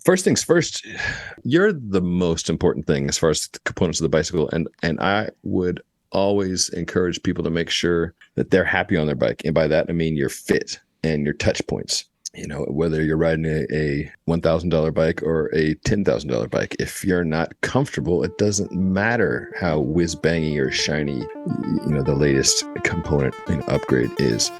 first things first, you're the most important thing as far as the components of the bicycle. And I would always encourage people to make sure that they're happy on their bike. And by that, I mean your fit and your touch points. Whether you're riding a $1,000 bike or a $10,000 bike, if you're not comfortable, it doesn't matter how whiz bangy or shiny, the latest component upgrade is.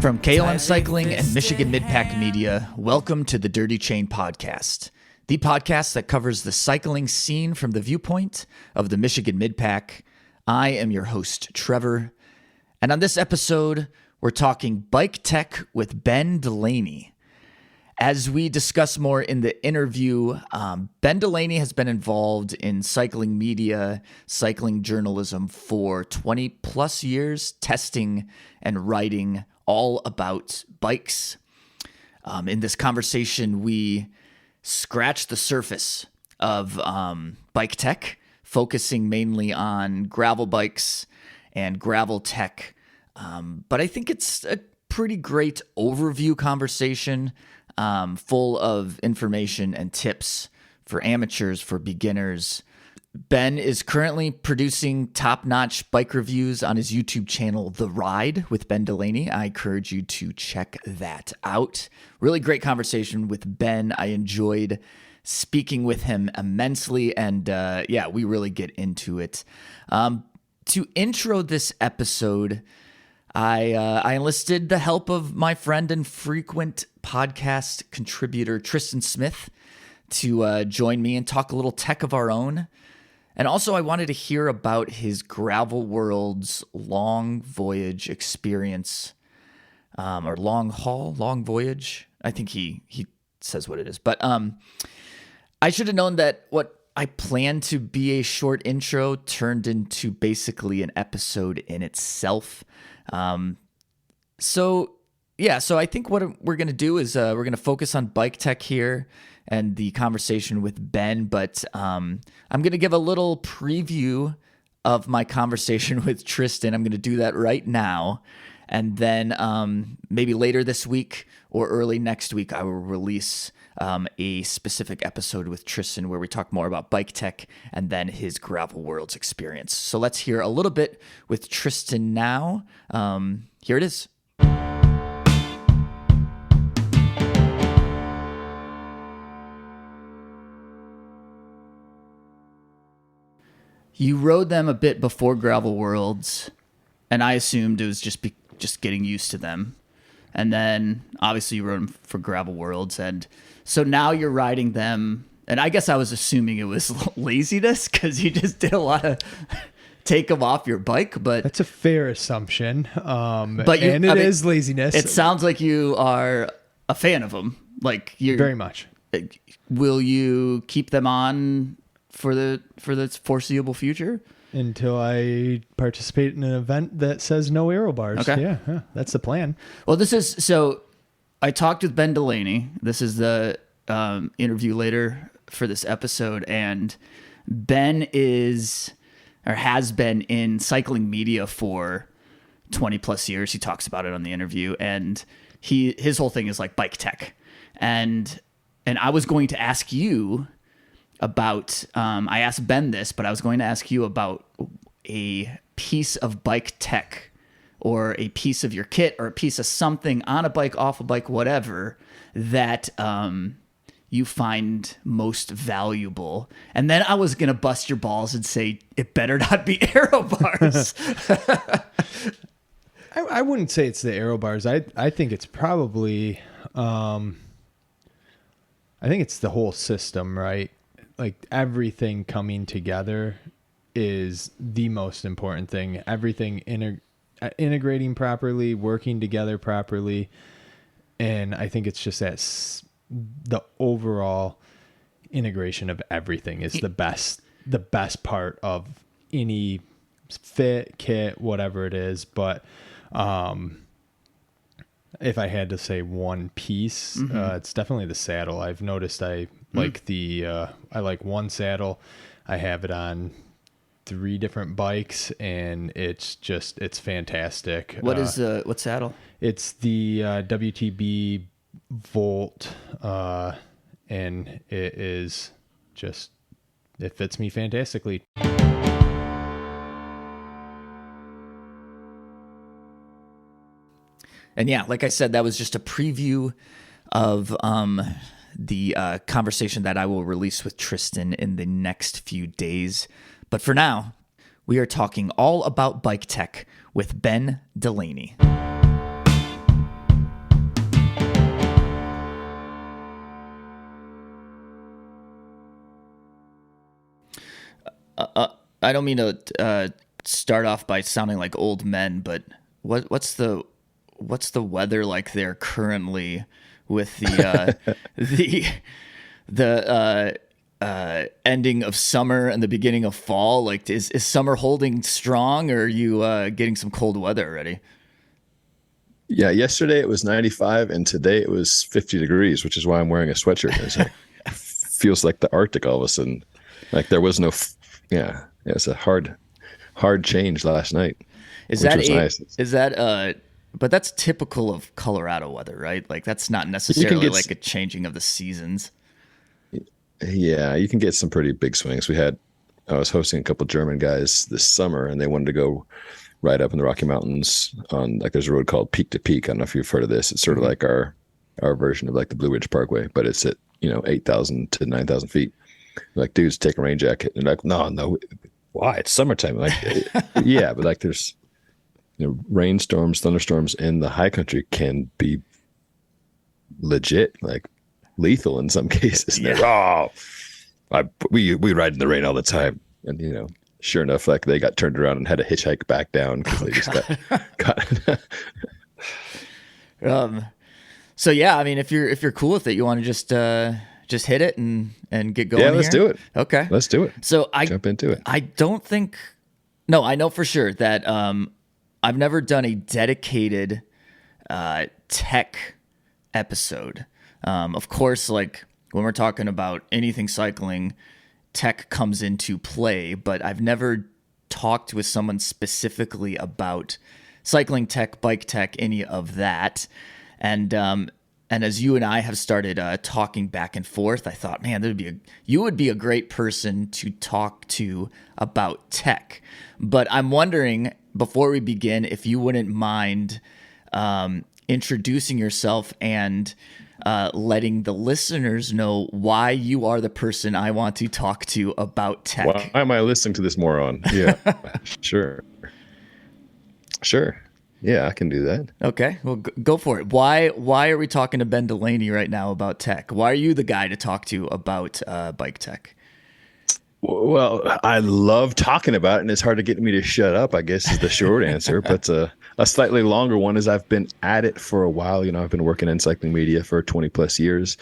From KLM Cycling and Michigan Midpack Media, welcome to the Dirty Chain Podcast, the podcast that covers the cycling scene from the viewpoint of the Michigan Midpack. I am your host, Trevor, and on this episode, we're talking bike tech with Ben Delaney. As we discuss more in the interview, Ben Delaney has been involved in cycling media, cycling journalism for 20 plus years, testing and writing all about bikes. In this conversation, we scratch the surface of bike tech, focusing mainly on gravel bikes and gravel tech. But I think it's a pretty great overview conversation, full of information and tips for amateurs, for beginners. Ben is currently producing top-notch bike reviews on his YouTube channel, The Ride with Ben Delaney. I encourage you to check that out. Really great conversation with Ben. I enjoyed speaking with him immensely, and we really get into it. To intro this episode, I enlisted the help of my friend and frequent podcast contributor, Tristan Smith, to join me and talk a little tech of our own. And also, I wanted to hear about his Gravel World's long voyage experience, or long voyage. I think he says what it is. But I should have known that what I planned to be a short intro turned into basically an episode in itself. So I think what we're going to do is we're going to focus on bike tech here and the conversation with Ben, but I'm going to give a little preview of my conversation with Tristan. I'm going to do that right now, and then maybe later this week or early next week, I will release a specific episode with Tristan where we talk more about bike tech and then his Gravel Worlds experience. So let's hear a little bit with Tristan now. Here it is. You rode them a bit before Gravel Worlds, and I assumed it was just getting used to them. And then, obviously, you rode them for Gravel Worlds, and so now you're riding them. And I guess I was assuming it was laziness because you just did a lot of take them off your bike. But that's a fair assumption. It is laziness. It sounds like you are a fan of them. Like you're very much. Will you keep them on for the foreseeable future? Until I participate in an event that says no aero bars. Okay. Yeah, that's the plan. Well, so I talked with Ben Delaney. This is the interview later for this episode, and Ben has been in cycling media for 20 plus years. He talks about it on the interview, and his whole thing is like bike tech. And I was going to ask you about, I asked Ben this, but I was going to ask you about a piece of bike tech or a piece of your kit or a piece of something on a bike, off a bike, whatever, that you find most valuable. And then I was going to bust your balls and say, it better not be aero bars. I wouldn't say it's the aero bars. I think it's probably, I think it's the whole system, right? Like everything coming together is the most important thing. Everything integrating properly, working together properly. And I think it's just that the overall integration of everything is the best part of any fit, kit, whatever it is. But if I had to say one piece, it's definitely the saddle. I've noticed I like I like one saddle. I have it on 3 different bikes, and it's fantastic. What saddle? It's the WTB Volt, and it fits me fantastically. And yeah, like I said, that was just a preview of the conversation that I will release with Tristan in the next few days. But for now, we are talking all about bike tech with Ben Delaney. I don't mean to start off by sounding like old men, but what's the weather like there currently with the the ending of summer and the beginning of fall? Like, is summer holding strong, or are you getting some cold weather already? Yeah, yesterday it was 95, and today it was 50 degrees, which is why I'm wearing a sweatshirt. It's like, feels like the Arctic all of a sudden. Like there was no, it's a hard change last night. But that's typical of Colorado weather, right? Like that's not necessarily like a changing of the seasons. Yeah, you can get some pretty big swings. I was hosting a couple German guys this summer, and they wanted to go ride up in the Rocky Mountains on, like, there's a road called Peak to Peak. I don't know if you've heard of this. It's sort of like our version of like the Blue Ridge Parkway, but it's at 8,000 to 9,000 feet. Like, dudes, take a rain jacket, and like, no, why? It's summertime. Like, yeah, but like there's rainstorms, thunderstorms in the high country can be legit, like lethal in some cases. Yeah. We ride in the rain all the time, and sure enough, like they got turned around and had to hitchhike back down because they just got. So yeah, I mean, if you're cool with it, you want to just hit it and get going. Yeah, let's do it. Okay, let's do it. So jump into it. I know for sure that I've never done a dedicated tech episode. Of course, like when we're talking about anything cycling, tech comes into play, but I've never talked with someone specifically about cycling tech, bike tech, any of that. And as you and I have started talking back and forth, I thought, man, you would be a great person to talk to about tech. But I'm wondering, before we begin, if you wouldn't mind introducing yourself and letting the listeners know why you are the person I want to talk to about tech. Why am I listening to this moron? Yeah, sure. Yeah, I can do that. Okay, well, go for it. Why are we talking to Ben Delaney right now about tech? Why are you the guy to talk to about bike tech? Well, I love talking about it, and it's hard to get me to shut up, I guess, is the short answer. But a slightly longer one is I've been at it for a while. I've been working in cycling media for 20 plus years,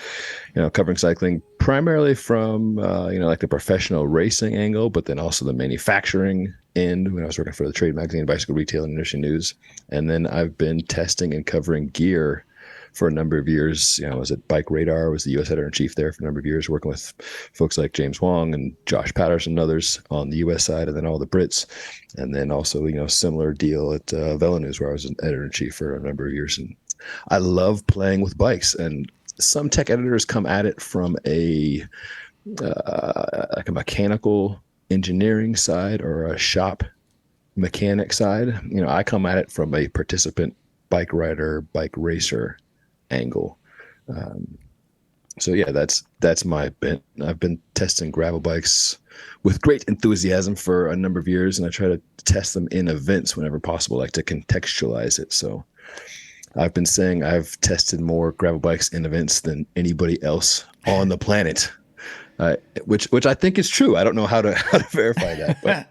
covering cycling primarily from, like the professional racing angle, but then also the manufacturing end when I was working for the Trade Magazine, Bicycle Retail and Industry News. And then I've been testing and covering gear for a number of years. I was at Bike Radar, was the U.S. editor-in-chief there for a number of years, working with folks like James Wong and Josh Patterson and others on the U.S. side, and then all the Brits. And then also, similar deal at Velo News, where I was an editor-in-chief for a number of years. And I love playing with bikes. And some tech editors come at it from like a mechanical engineering side or a shop mechanic side. I come at it from a participant bike rider, bike racer angle. So yeah, that's my bent. I've been testing gravel bikes with great enthusiasm for a number of years, and I try to test them in events whenever possible, like to contextualize it. So I've been saying I've tested more gravel bikes in events than anybody else on the planet, which I think is true. I don't know how to verify that, but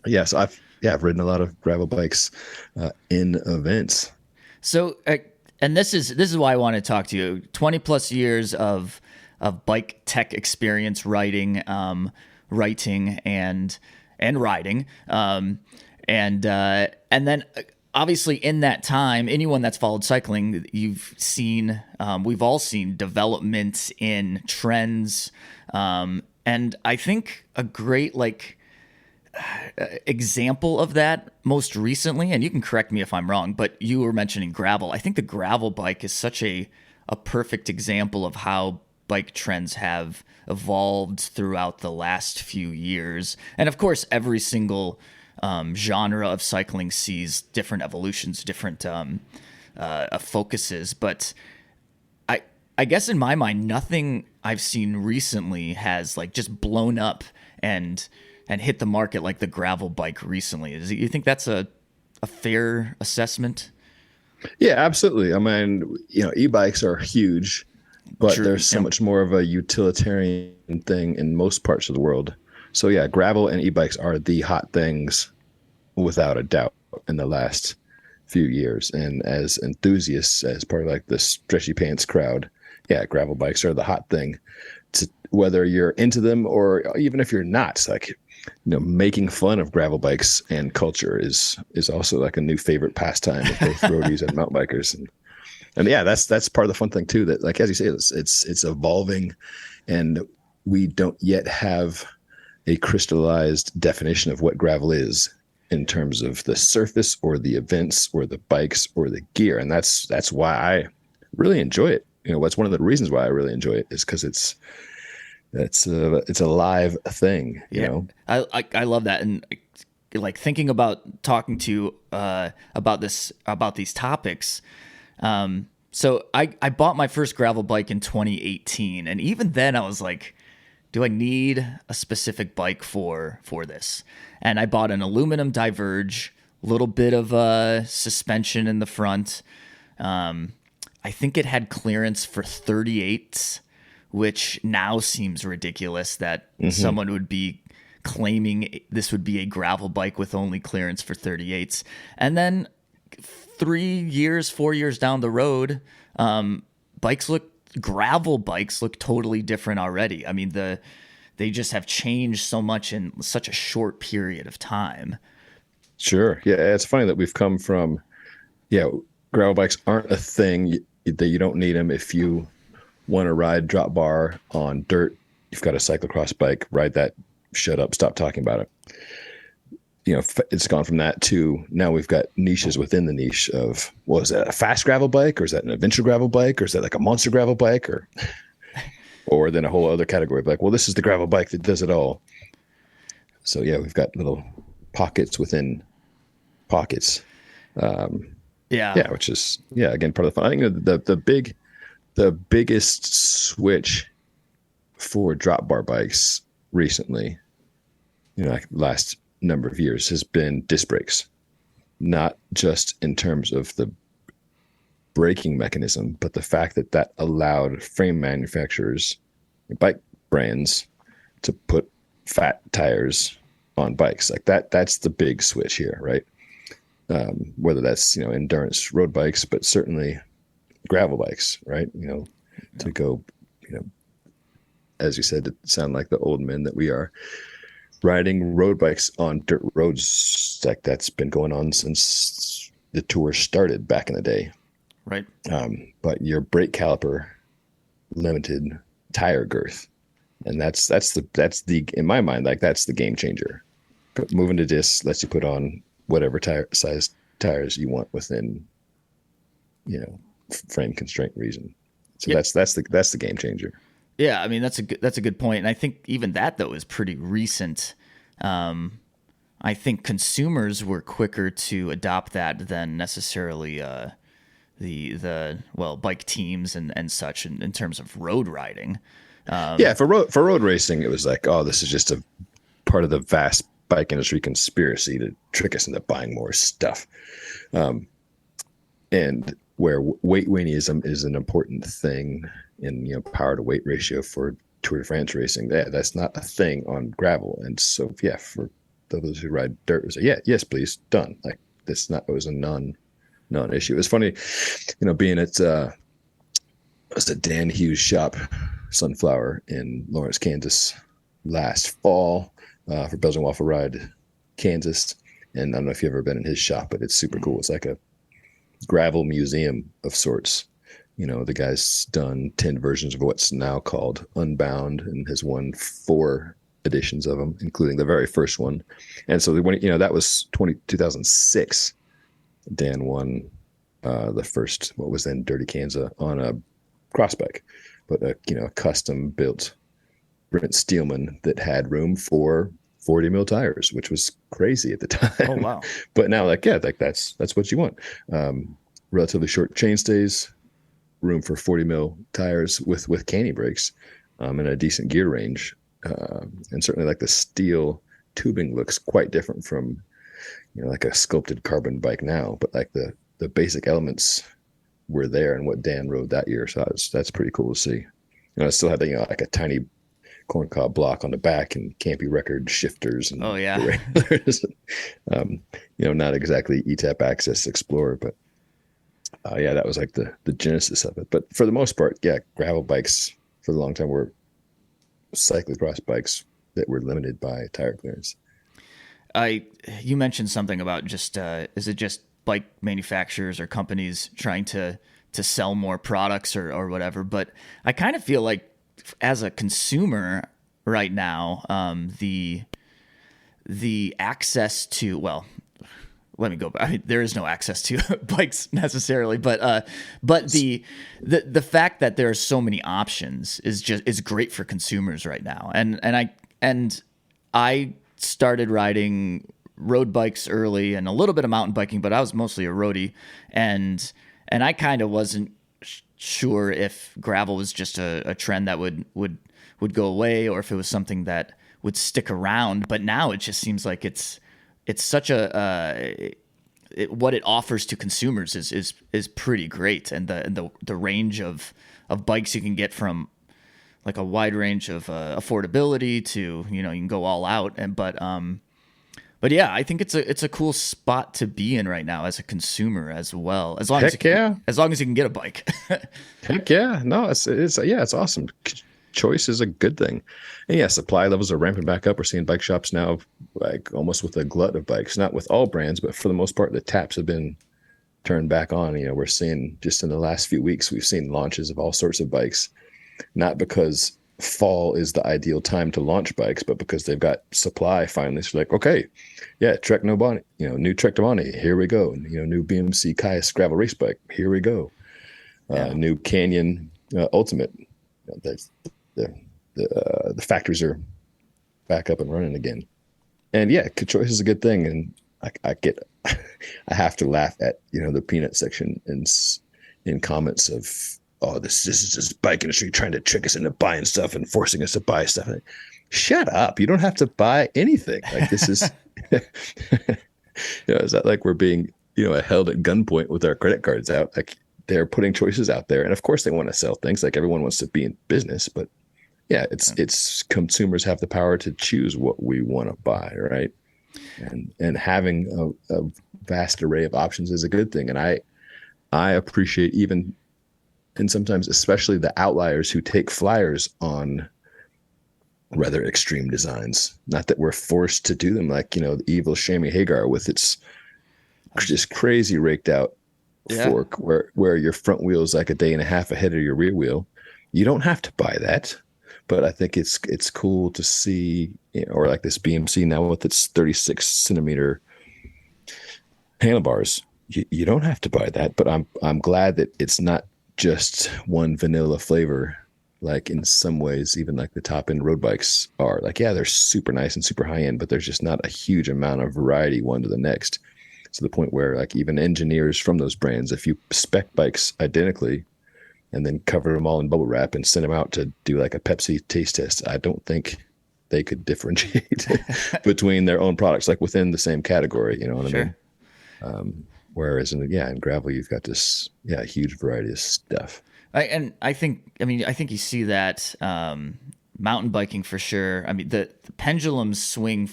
yeah. So I've ridden a lot of gravel bikes in events. So, and this is why I want to talk to you. 20 plus years of bike tech experience writing, writing and riding. And then obviously in that time, anyone that's followed cycling, you've seen, we've all seen development in trends. And I think a great example of that most recently, and you can correct me if I'm wrong, but you were mentioning gravel. I think the gravel bike is such a perfect example of how bike trends have evolved throughout the last few years. And of course, every single genre of cycling sees different evolutions, different focuses. But I guess in my mind, nothing I've seen recently has just blown up and hit the market like the gravel bike recently. You think that's a fair assessment? Yeah, absolutely. I mean, e-bikes are huge, but Sure. there's so much more of a utilitarian thing in most parts of the world. So yeah, gravel and e-bikes are the hot things without a doubt in the last few years. And as enthusiasts, as part of the stretchy pants crowd, yeah, gravel bikes are the hot thing. Whether you're into them or even if you're not, making fun of gravel bikes and culture is also a new favorite pastime of both roadies and mountain bikers. And yeah, that's part of the fun thing too, that as you say, it's evolving, and we don't yet have a crystallized definition of what gravel is in terms of the surface or the events or the bikes or the gear. And that's why I really enjoy it. What's one of the reasons why I really enjoy it is because it's a live thing, I love that. And thinking about talking to you about these topics. So I bought my first gravel bike in 2018, and even then I was like, do I need a specific bike for this? And I bought an aluminum Diverge, little bit of suspension in the front. I think it had clearance for 38s, which now seems ridiculous that someone would be claiming this would be a gravel bike with only clearance for 38s. And then 4 years down the road, gravel bikes look totally different already. I mean, they just have changed so much in such a short period of time. Sure. Yeah, it's funny that we've come from, gravel bikes aren't a thing, that you don't need them if you want to ride drop bar on dirt. You've got a cyclocross bike, ride that, shut up, stop talking about it. It's gone from that to now we've got niches within the niche of, well, is that a fast gravel bike, or is that an adventure gravel bike, or is that a monster gravel bike, or then a whole other category of well, this is the gravel bike that does it all. So yeah, we've got little pockets within pockets. Which is again part of the fun. I think the biggest switch for drop bar bikes recently, last number of years, has been disc brakes. Not just in terms of the braking mechanism, but the fact that allowed frame manufacturers, bike brands, to put fat tires on bikes. That's the big switch here, right? Whether that's endurance road bikes, but certainly gravel bikes, right? To go, as you said, to sound like the old men that we are, riding road bikes on dirt roads, that's been going on since the tour started back in the day, right? But your brake caliper limited tire girth, and that's the in my mind, that's the game changer. Moving to discs lets you put on whatever size tires you want within frame constraint reason. So that's the game changer. Yeah, I mean that's a good point, and I think even that though is pretty recent. I think consumers were quicker to adopt that than necessarily the bike teams and such in terms of road riding. For road racing, it was this is just a part of the vast bike industry conspiracy to trick us into buying more stuff, and where weight weanism is an important thing in power to weight ratio for Tour de France racing. That's not a thing on gravel. And so for those who ride dirt, it was yes please, done. It was a non issue. It was funny, being at was the Dan Hughes shop, Sunflower, in Lawrence, Kansas, last fall for Belgian Waffle Ride, Kansas. And I don't know if you've ever been in his shop, but it's super cool. It's like a gravel museum of sorts. The guy's done 10 versions of what's now called Unbound and has won 4 editions of them, including the very first one. And so when that was 2006, Dan won the first, what was then Dirty Kansas, on a cross bike, but a custom built Brent Steelman that had room for 40 mil tires, which was crazy at the time. Oh, wow. But now that's what you want. Relatively short chain stays, room for 40 mil tires with canny brakes, and a decent gear range. And certainly the steel tubing looks quite different from, like a sculpted carbon bike now, but the basic elements were there and what Dan rode that year. So that's pretty cool to see. I still had like a tiny corncob block on the back and Campy record shifters and not exactly ETAP Access Explorer, but that was like the genesis of it. But for the most part, gravel bikes for a long time were cyclocross bikes that were limited by tire clearance. You mentioned something about just is it just bike manufacturers or companies trying to sell more products or whatever? But I kind of feel like as a consumer right now, the access to, well, let me go back. I mean, there is no access to bikes necessarily, but the fact that there are so many options is great for consumers right now. And I started riding road bikes early and a little bit of mountain biking, but I was mostly a roadie, and I kind of wasn't sure if gravel was just a trend that would go away or if it was something that would stick around. But now it just seems like it's such what it offers to consumers is pretty great, and the range of bikes you can get from like a wide range of affordability to you can go all out. But yeah, I think it's a cool spot to be in right now as a consumer as well. As long as you can get a bike. Heck yeah. No, it's awesome. Choice is a good thing. And yeah, supply levels are ramping back up. We're seeing bike shops now like almost with a glut of bikes, not with all brands, but for the most part, the taps have been turned back on. We're seeing just in the last few weeks, we've seen launches of all sorts of bikes, not because fall is the ideal time to launch bikes, but because they've got supply finally. So like, okay, yeah, Trek Nobani, new Trek Nobani, here we go. New BMC Caius gravel race bike, here we go. New Canyon Ultimate. The factories are back up and running again. And yeah, choice is a good thing. And I have to laugh at, the peanut section in comments of, oh, this is just bike industry trying to trick us into buying stuff and forcing us to buy stuff. Like, shut up. You don't have to buy anything. Like this is, is that like we're being, held at gunpoint with our credit cards out? Like they're putting choices out there. And of course they want to sell things, like everyone wants to be in business, but yeah, it's consumers have the power to choose what we want to buy. Right. And having a vast array of options is a good thing. And I appreciate even, and sometimes especially the outliers who take flyers on rather extreme designs. Not that we're forced to do them, like, the evil Chamois Hagar with its just crazy raked out fork where your front wheel is like a day and a half ahead of your rear wheel. You don't have to buy that, but I think it's cool to see, or like this BMC now with its 36 centimeter handlebars. You don't have to buy that, but I'm glad that it's not just one vanilla flavor, like in some ways, even like the top end road bikes are. Like, yeah, they're super nice and super high end, but there's just not a huge amount of variety one to the next. To the point where like even engineers from those brands, if you spec bikes identically and then cover them all in bubble wrap and send them out to do like a Pepsi taste test, I don't think they could differentiate between their own products, like within the same category. You know what I mean? Whereas in gravel, you've got this huge variety of stuff. I think you see that mountain biking for sure. I mean, the pendulums swing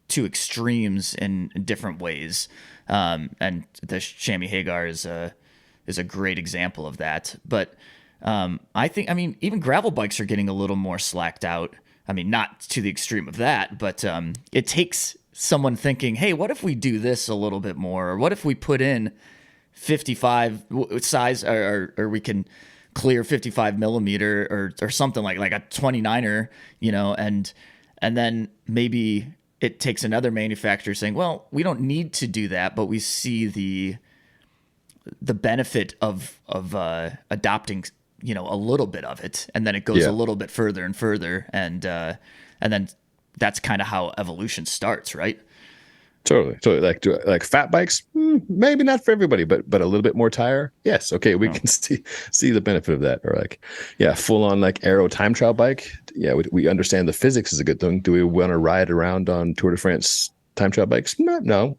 to extremes in different ways, and the Chamois Hagar is a great example of that. But I think, I mean, even gravel bikes are getting a little more slacked out. I mean, not to the extreme of that, but it takes someone thinking, hey, what if we do this a little bit more? Or what if we put in 55 size, or we can clear 55 millimeter or something like a 29er, and then maybe it takes another manufacturer saying, well, we don't need to do that, but we see the benefit of adopting, a little bit of it, and then it goes a little bit further and further, and then that's kind of how evolution starts, right? Totally. Like fat bikes, maybe not for everybody, but a little bit more tire. Yes. Okay. We can see the benefit of that. Or full on aero time trial bike. Yeah. We understand the physics is a good thing. Do we want to ride around on Tour de France time trial bikes? No.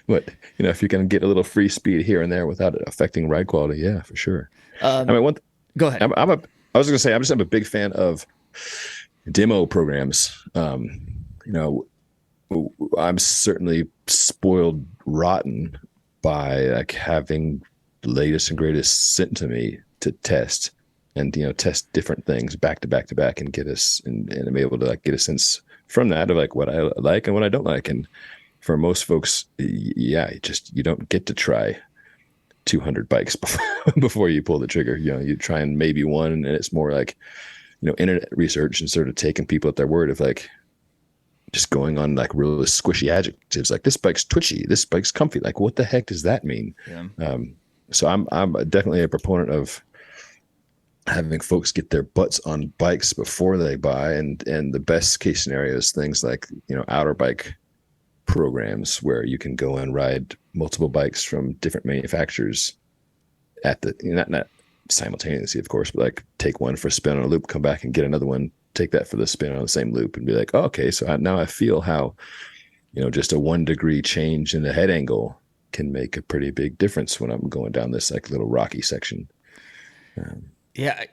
But if you can get a little free speed here and there without it affecting ride quality, yeah, for sure. Go ahead. I was going to say, I'm a big fan of demo programs. I'm certainly spoiled rotten by having the latest and greatest sent to me to test and test different things back to back to back and get us and I'm able to get a sense from that of what I like and what I don't like. And for most folks, you don't get to try 200 bikes before you pull the trigger. You try and maybe one, and it's more internet research and sort of taking people at their word of just going on really squishy adjectives this bike's twitchy, this bike's comfy. What the heck does that mean? Yeah. So I'm definitely a proponent of having folks get their butts on bikes before they buy, and the best case scenario is things outer bike programs where you can go and ride multiple bikes from different manufacturers at the not simultaneously, of course, but take one for a spin on a loop, come back and get another one, take that for the spin on the same loop, and be oh, okay, so now I feel how just a 1 degree change in the head angle can make a pretty big difference when I'm going down this little rocky section. Yeah,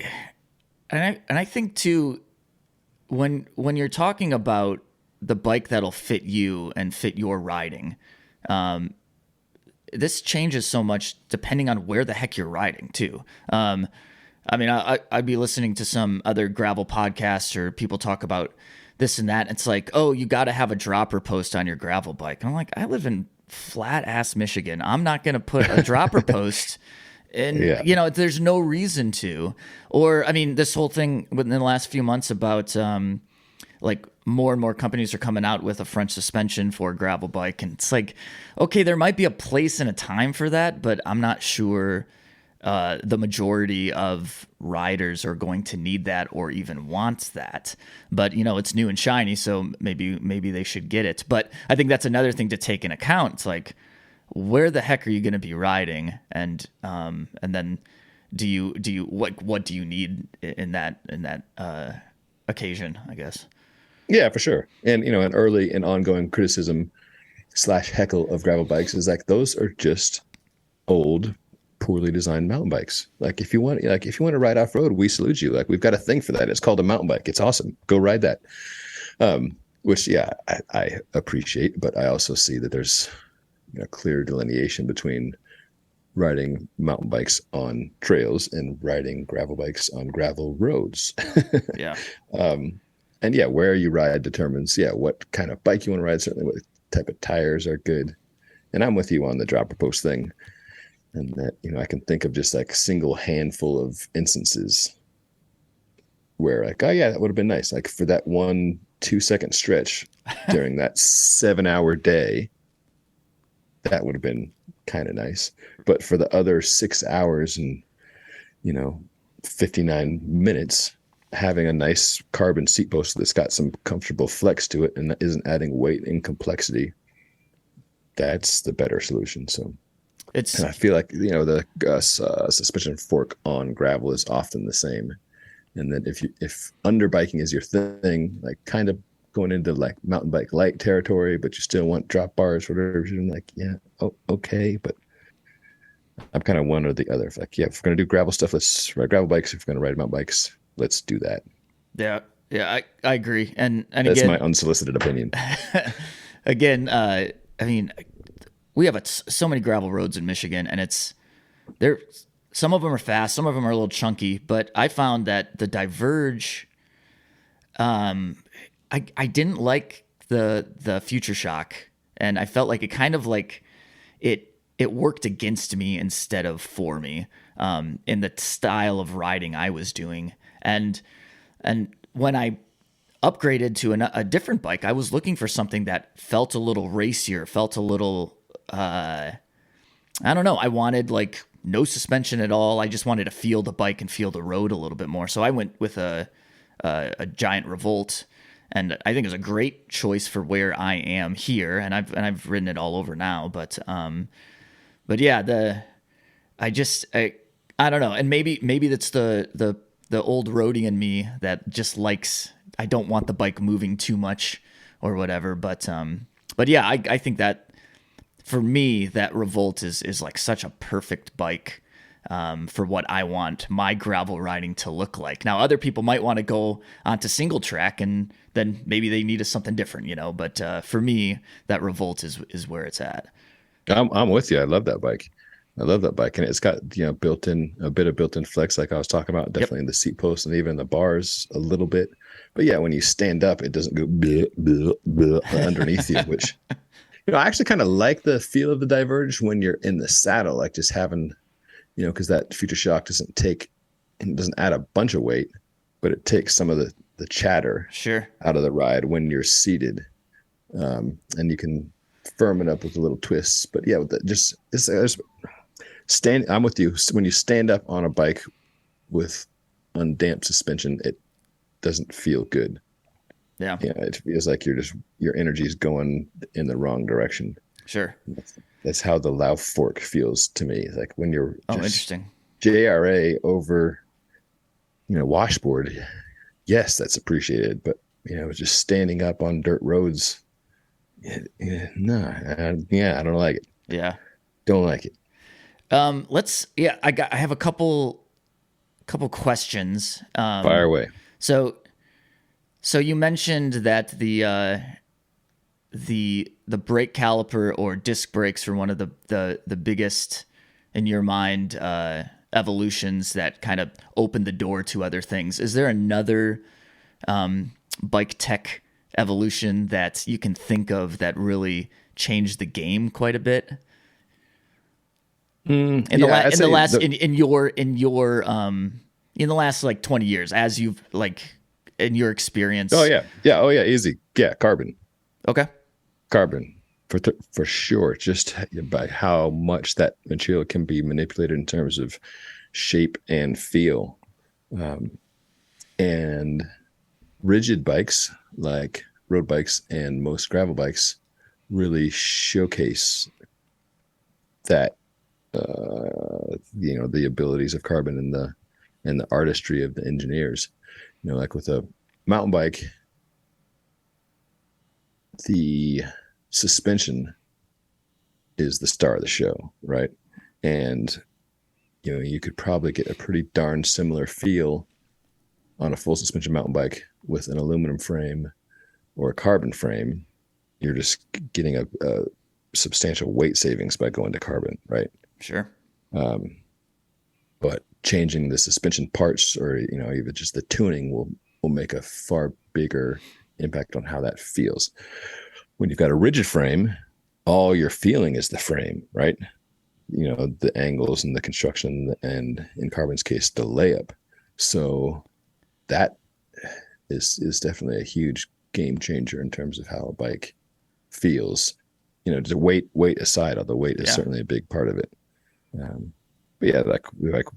and I think too, when you're talking about the bike that'll fit you and fit your riding, this changes so much depending on where the heck you're riding too. I mean, I'd be listening to some other gravel podcasts or people talk about this and that. It's oh, you got to have a dropper post on your gravel bike. And I'm I live in flat ass Michigan. I'm not going to put a dropper post in, there's no reason to. Or, I mean, this whole thing within the last few months about more and more companies are coming out with a front suspension for a gravel bike. And it's okay, there might be a place and a time for that, but I'm not sure the majority of riders are going to need that or even want that. But it's new and shiny, so maybe they should get it. But I think that's another thing to take in account. It's where the heck are you going to be riding, and then do you what do you need in that occasion, I guess. Yeah, for sure. And an early and ongoing criticism / heckle of gravel bikes is those are just old, poorly designed mountain bikes. If you want to ride off road, we salute you. We've got a thing for that. It's called a mountain bike. It's awesome. Go ride that. Which I appreciate, but I also see that there's clear delineation between riding mountain bikes on trails and riding gravel bikes on gravel roads. Yeah. And where you ride determines what kind of bike you want to ride, certainly what type of tires are good. And I'm with you on the dropper post thing. And that, I can think of just a single handful of instances where oh yeah, that would have been nice. For that 1-2 second stretch during that 7-hour day, that would have been kind of nice. But for the other 6 hours and, 59 minutes, having a nice carbon seat post that's got some comfortable flex to it and that isn't adding weight and complexity, that's the better solution. So and I feel the suspension fork on gravel is often the same. And then if underbiking is your thing, kind of going into mountain bike light territory, but you still want drop bars, whatever, okay. But I'm kind of one or the other. If we're going to do gravel stuff, let's ride gravel bikes. If we're going to ride mountain bikes, let's do that. Yeah, I agree. And that's again, my unsolicited opinion. Again, I mean, we have so many gravel roads in Michigan, and they're some of them are fast, some of them are a little chunky, but I found that the Diverge, I didn't like the Future Shock, and I felt like it kind of like it worked against me instead of for me, in the style of riding I was doing. And when I upgraded to a different bike, I was looking for something that felt a little racier, felt a little, I don't know. I wanted like no suspension at all. I just wanted to feel the bike and feel the road a little bit more. So I went with a Giant Revolt, and I think it was a great choice for where I am here. And I've ridden it all over now, but yeah, I don't know. And maybe that's the old roadie in me that just likes, I don't want the bike moving too much or whatever. But yeah, I think that for me, that Revolt is like such a perfect bike, for what I want my gravel riding to look like. Now, other people might want to go onto single track, and then maybe they need something different, but for me, that Revolt is where it's at. I'm with you. I love that bike. And it's got, a bit of built-in flex, like I was talking about, definitely in the seat post and even the bars a little bit. But yeah, when you stand up, it doesn't go bleh, bleh, bleh, underneath you, which, I actually kind of like the feel of the Diverge when you're in the saddle, like just having, because that Future Shock doesn't add a bunch of weight, but it takes some of the chatter out of the ride when you're seated. And you can firm it up with a little twists. But yeah, I'm with you. When you stand up on a bike with undamped suspension, it doesn't feel good. Yeah. Yeah, it feels like your energy is going in the wrong direction. Sure. That's how the Lauf fork feels to me. Like when you're interesting. JRA over, washboard. Yes, that's appreciated, but just standing up on dirt roads. I don't like it. Yeah. Don't like it. I have a couple questions. Fire away. So you mentioned that the brake caliper or disc brakes are one of the biggest, in your mind, evolutions that kind of opened the door to other things. Is there another bike tech evolution that you can think of that really changed the game quite a bit? In the last like 20 years, as you've like in your experience. Oh yeah, easy. Yeah, carbon. Okay. Carbon for sure. Just by how much that material can be manipulated in terms of shape and feel, and rigid bikes like road bikes and most gravel bikes really showcase that, the abilities of carbon and the artistry of the engineers. Like with a mountain bike, the suspension is the star of the show, right? And you could probably get a pretty darn similar feel on a full suspension mountain bike with an aluminum frame or a carbon frame. You're just getting a substantial weight savings by going to carbon, right? Sure. But changing the suspension parts, or even just the tuning, will make a far bigger impact on how that feels. When you've got a rigid frame, all you're feeling is the frame, right? The angles and the construction, and in carbon's case, the layup. So that is definitely a huge game changer in terms of how a bike feels. The weight aside, although weight is certainly a big part of it. But yeah, like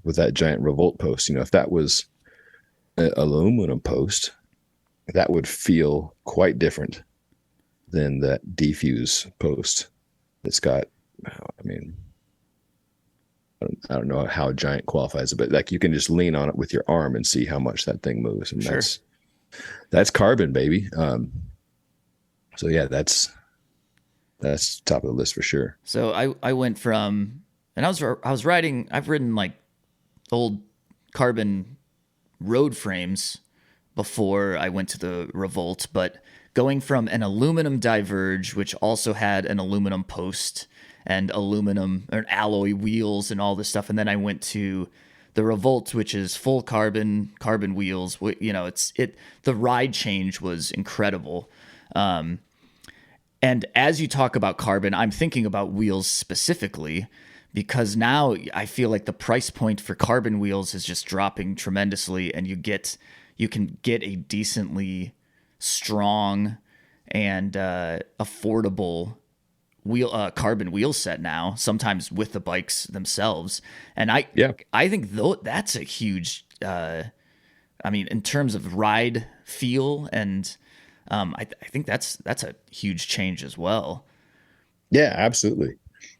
with that Giant Revolt post, if that was an aluminum post, that would feel quite different than that Defuse post. It's got, I don't know how Giant qualifies it, but like you can just lean on it with your arm and see how much that thing moves, and that's carbon, baby. So yeah, that's top of the list for sure. So I went from, and I was riding. I've ridden like old carbon road frames before I went to the Revolt, but going from an aluminum Diverge, which also had an aluminum post, and aluminum or alloy wheels and all this stuff. And then I went to the Revolt, which is full carbon wheels. You know, the ride change was incredible. And as you talk about carbon, I'm thinking about wheels specifically, because now I feel like the price point for carbon wheels is just dropping tremendously, and you can get a decently strong and affordable carbon wheel set now, sometimes with the bikes themselves. And I think that's a huge, I mean, in terms of ride feel, and I think that's a huge change as well. Yeah, absolutely.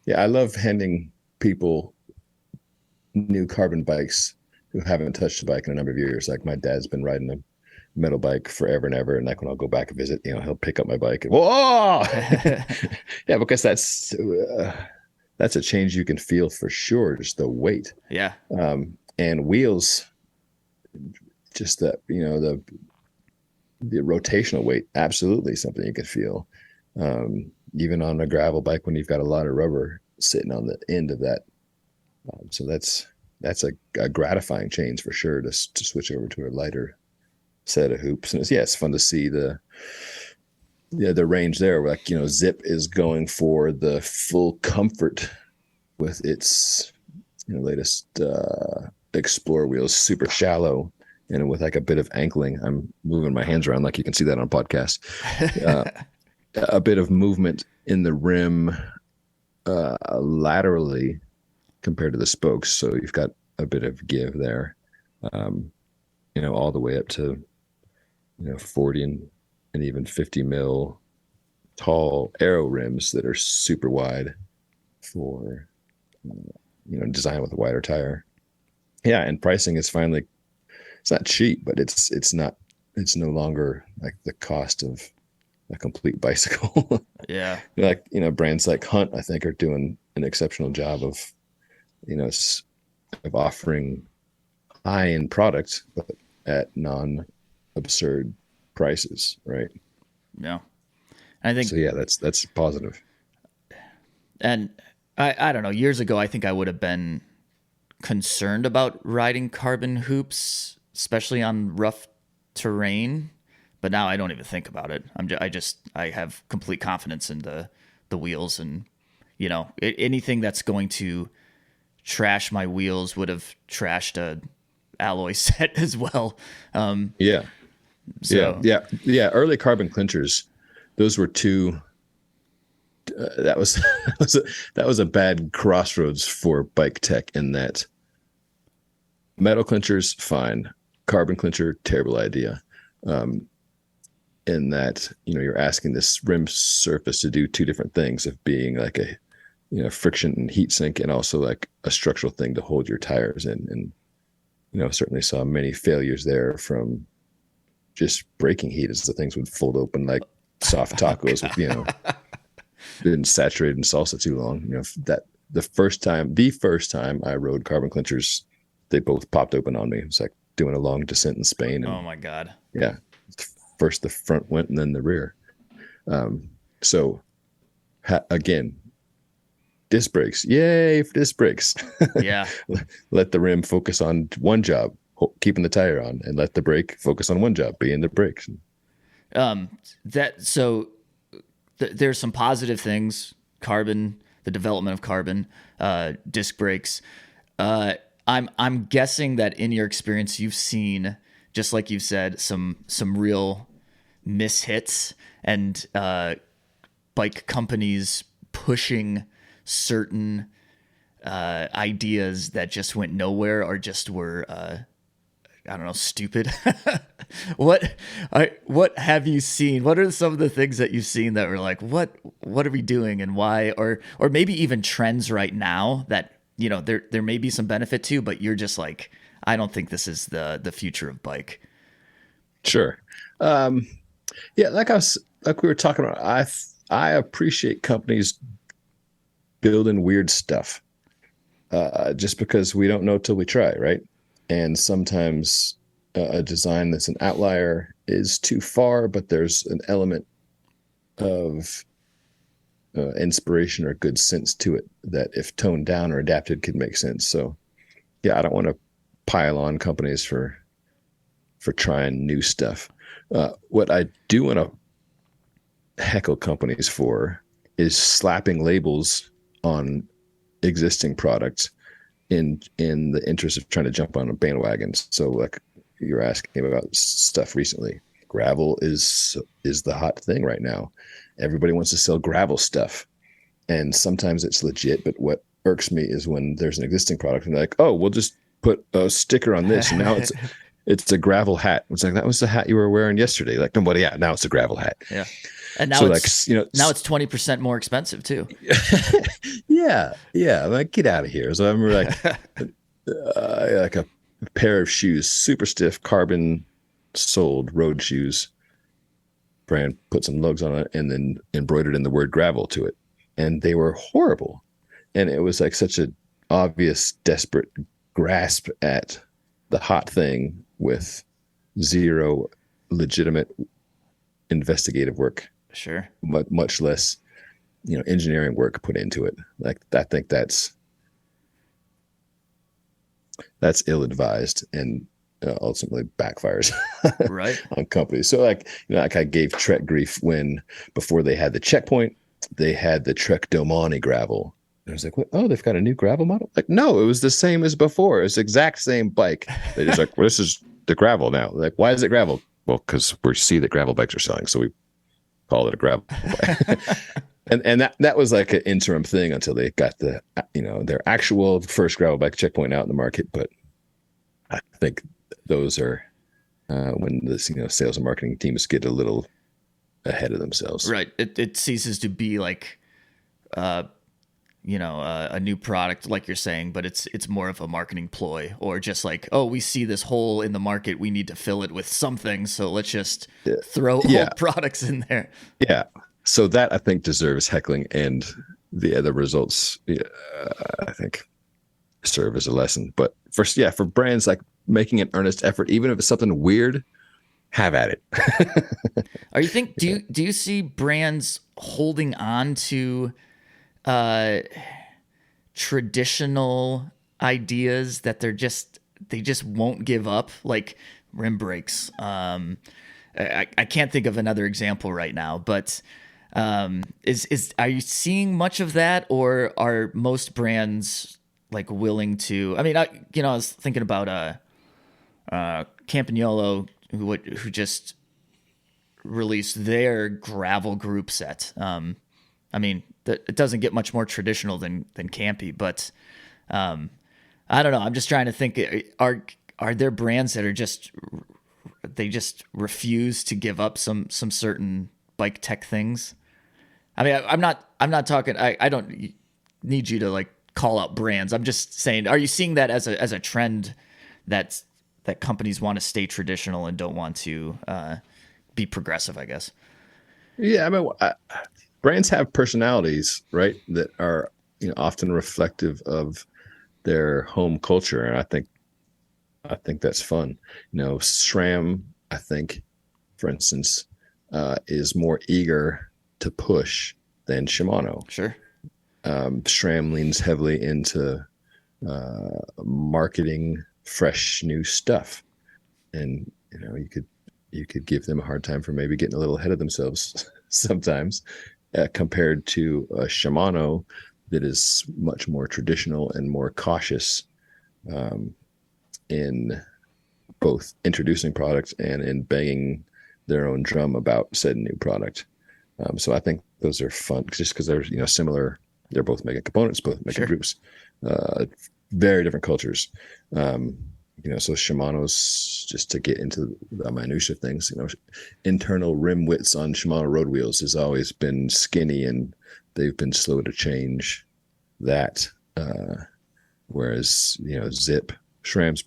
Yeah, I love handing people new carbon bikes who haven't touched a bike in a number of years. Like my dad's been riding a metal bike forever and ever, and like when I'll go back and visit, you know, he'll pick up my bike and whoa, yeah, because that's a change you can feel for sure. Just the weight, Yeah, and wheels, just that, you know, the rotational weight, absolutely something you can feel. Even on a gravel bike when you've got a lot of rubber sitting on the end of that. So that's a gratifying change for sure to switch over to a lighter set of hoops. And it's fun to see the range there. Like, you know, Zip is going for the full comfort with its, you know, latest Explorer wheels, super shallow and with like a bit of ankling. I'm moving my hands around like you can see that on podcast. A bit of movement in the rim laterally compared to the spokes, so you've got a bit of give there. You know, all the way up to, you know, 40 and even 50 mil tall aero rims that are super wide for, you know, designed with a wider tire. Yeah, and pricing is finally, it's not cheap, but it's no longer like the cost of a complete bicycle. yeah, Like, you know, brands like Hunt, I think, are doing an exceptional job of, you know, of offering high-end products, but at non-absurd prices, right? yeah. I think so. Yeah, that's positive. And I don't know. Years ago, I think I would have been concerned about riding carbon hoops, especially on rough terrain. But now I don't even think about it. I have complete confidence in the wheels, and, you know, anything that's going to trash my wheels would have trashed a alloy set as well. Yeah. So. Yeah. Early carbon clinchers, those were two. That was a bad crossroads for bike tech, in that metal clinchers, fine. Carbon clincher, terrible idea. In that, you know, you're asking this rim surface to do two different things, of being like a, you know, friction and heat sink, and also like a structural thing to hold your tires in. And, you know, certainly saw many failures there from just breaking heat, as the things would fold open like soft tacos with, you know, been saturated in salsa too long. You know, that the first time I rode carbon clinchers, they both popped open on me. It was like doing a long descent in Spain. And, Oh my God. yeah. First the front went and then the rear. So again, disc brakes, yay for disc brakes. Yeah. Let the rim focus on one job, keeping the tire on, and let the brake focus on one job, being the brakes. There's some positive things. Carbon, the development of carbon, disc brakes. I'm guessing that in your experience, you've seen, just like you've said, some real mishits, and bike companies pushing certain ideas that just went nowhere, or just were I don't know, stupid. What have you seen? What are some of the things that you've seen that were like, what are we doing, and why? Or maybe even trends right now that, you know, there may be some benefit to, but you're just like, I don't think this is the future of bike. Sure. Yeah, like we were talking about, I appreciate companies building weird stuff, just because we don't know till we try, right? And sometimes a design that's an outlier is too far, but there's an element of inspiration or good sense to it that if toned down or adapted could make sense. So yeah, I don't want to pile on companies for trying new stuff. What I do want to heckle companies for is slapping labels on existing products in the interest of trying to jump on a bandwagon. So like you're asking about stuff recently, gravel is the hot thing right now. Everybody wants to sell gravel stuff, and sometimes it's legit, but what irks me is when there's an existing product and they're like, oh, we'll just put a sticker on this, and now it's a gravel hat. It's like, that was the hat you were wearing yesterday. Like, nobody, yeah, now it's a gravel hat. Yeah. And now so it's, like, now it's 20% more expensive too. Yeah. Like, get out of here. So I remember like a pair of shoes, super stiff carbon soled road shoes. Brand put some lugs on it and then embroidered in the word gravel to it. And they were horrible. And it was like such an obvious, desperate grasp at the hot thing with zero legitimate investigative work. Sure. Much less, engineering work put into it. Like, I think that's ill-advised and ultimately backfires right on companies. So like I gave Trek grief when before they had the checkpoint, they had the Trek Domani gravel. And I was like, what? Oh, they've got a new gravel model? Like, no, it was the same as before. It's the exact same bike. They just like, well, this is the gravel now. Like, why is it gravel? Well, because we see that gravel bikes are selling, so we call it a gravel bike. and that was like an interim thing until they got the their actual first gravel bike checkpoint out in the market. But I think those are when this sales and marketing teams get a little ahead of themselves. Right. It ceases to be like a new product, like you're saying, but it's more of a marketing ploy, or just like, oh, we see this hole in the market, we need to fill it with something, so let's just throw old products in there. Yeah. So that, I think, deserves heckling, and the results, I think, serve as a lesson. But for brands, like, making an earnest effort, even if it's something weird, have at it. Do you see brands holding on to traditional ideas that they just won't give up, like rim brakes? I can't think of another example right now, but are you seeing much of that, or are most brands like willing to? I mean, I was thinking about Campagnolo, who just released their gravel group set. I mean, it doesn't get much more traditional than Campy, but I don't know. I'm just trying to think. Are there brands that are just refuse to give up some certain bike tech things? I mean, I'm not talking. I don't need you to like call out brands. I'm just saying, are you seeing that as a trend that companies want to stay traditional and don't want to be progressive, I guess? Yeah, I mean, brands have personalities, right, that are often reflective of their home culture, and I think that's fun. SRAM, I think, for instance, is more eager to push than Shimano. Sure. SRAM leans heavily into marketing fresh new stuff, and you could give them a hard time for maybe getting a little ahead of themselves sometimes, compared to a Shimano that is much more traditional and more cautious in both introducing products and in banging their own drum about said new product. So I think those are fun just because they're similar. They're both making components, both making groups, very different cultures. So Shimano's, just to get into the minutia things, internal rim widths on Shimano road wheels has always been skinny, and they've been slow to change that. Whereas, Zip, SRAM's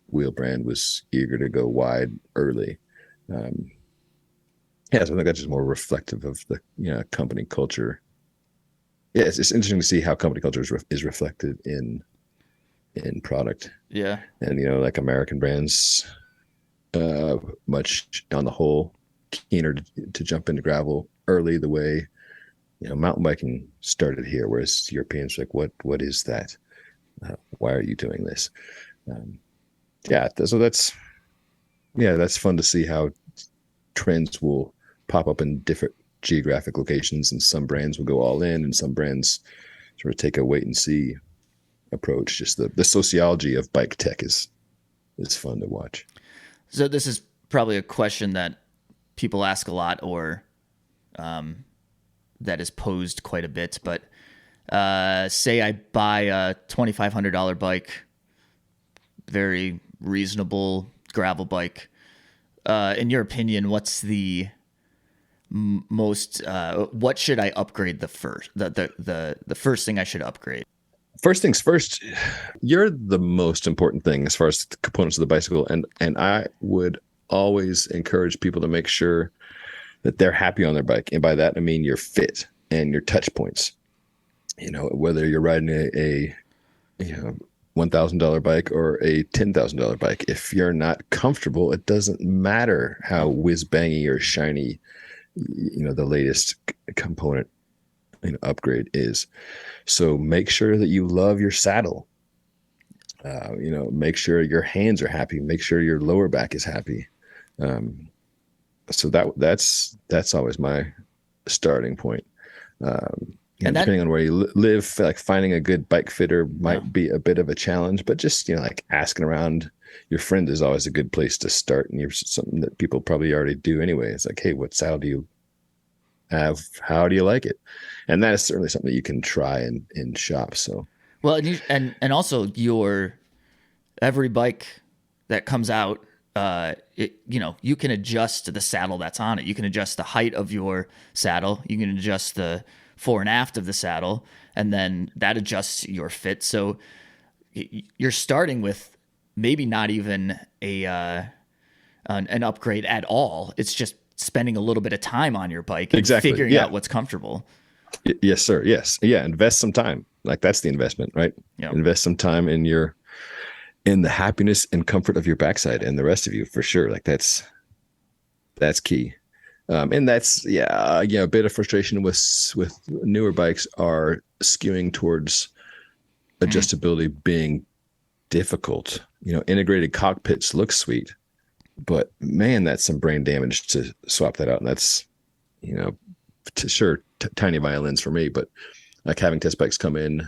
wheel brand, was eager to go wide early. So I think that's just more reflective of the company culture. Yeah, it's interesting to see how company culture is reflected in product. Yeah. And like American brands, much on the whole keener to jump into gravel early, the way mountain biking started here, whereas Europeans are like, what is that? Why are you doing this? Yeah, so that's fun to see how trends will pop up in different geographic locations, and some brands will go all in, and some brands sort of take a wait and see approach. Just the sociology of bike tech is fun to watch. So this is probably a question that people ask a lot, or that is posed quite a bit. But say I buy a $2,500 bike, very reasonable gravel bike. In your opinion, what's the most? What should I upgrade the first? The first thing I should upgrade. First things first, you're the most important thing as far as the components of the bicycle, and I would always encourage people to make sure that they're happy on their bike, and by that I mean your fit and your touch points. Whether you're riding a $1,000 bike or a $10,000 bike, if you're not comfortable, it doesn't matter how whiz bangy or shiny the latest component upgrade is. So make sure that you love your saddle. Make sure your hands are happy. Make sure your lower back is happy. So that's always my starting point. And depending on where you live, like finding a good bike fitter might be a bit of a challenge, but just, like asking around your friend is always a good place to start. And you're something that people probably already do anyway. It's like, hey, what saddle do you have? How do you like it? And that is certainly something that you can try in shop. So, well, and also your every bike that comes out, you can adjust the saddle that's on it. You can adjust the height of your saddle. You can adjust the fore and aft of the saddle, and then that adjusts your fit. So you're starting with maybe not even an upgrade at all. It's just spending a little bit of time on your bike and figuring out what's comfortable. Yes, sir. Yes. Yeah. Invest some time. Like that's the investment, right? Yep. Invest some time in the happiness and comfort of your backside and the rest of you, for sure. Like that's key. And that's, a bit of frustration with newer bikes are skewing towards adjustability being difficult. Integrated cockpits look sweet, but man, that's some brain damage to swap that out. And that's, tiny violins for me, but like having test bikes come in,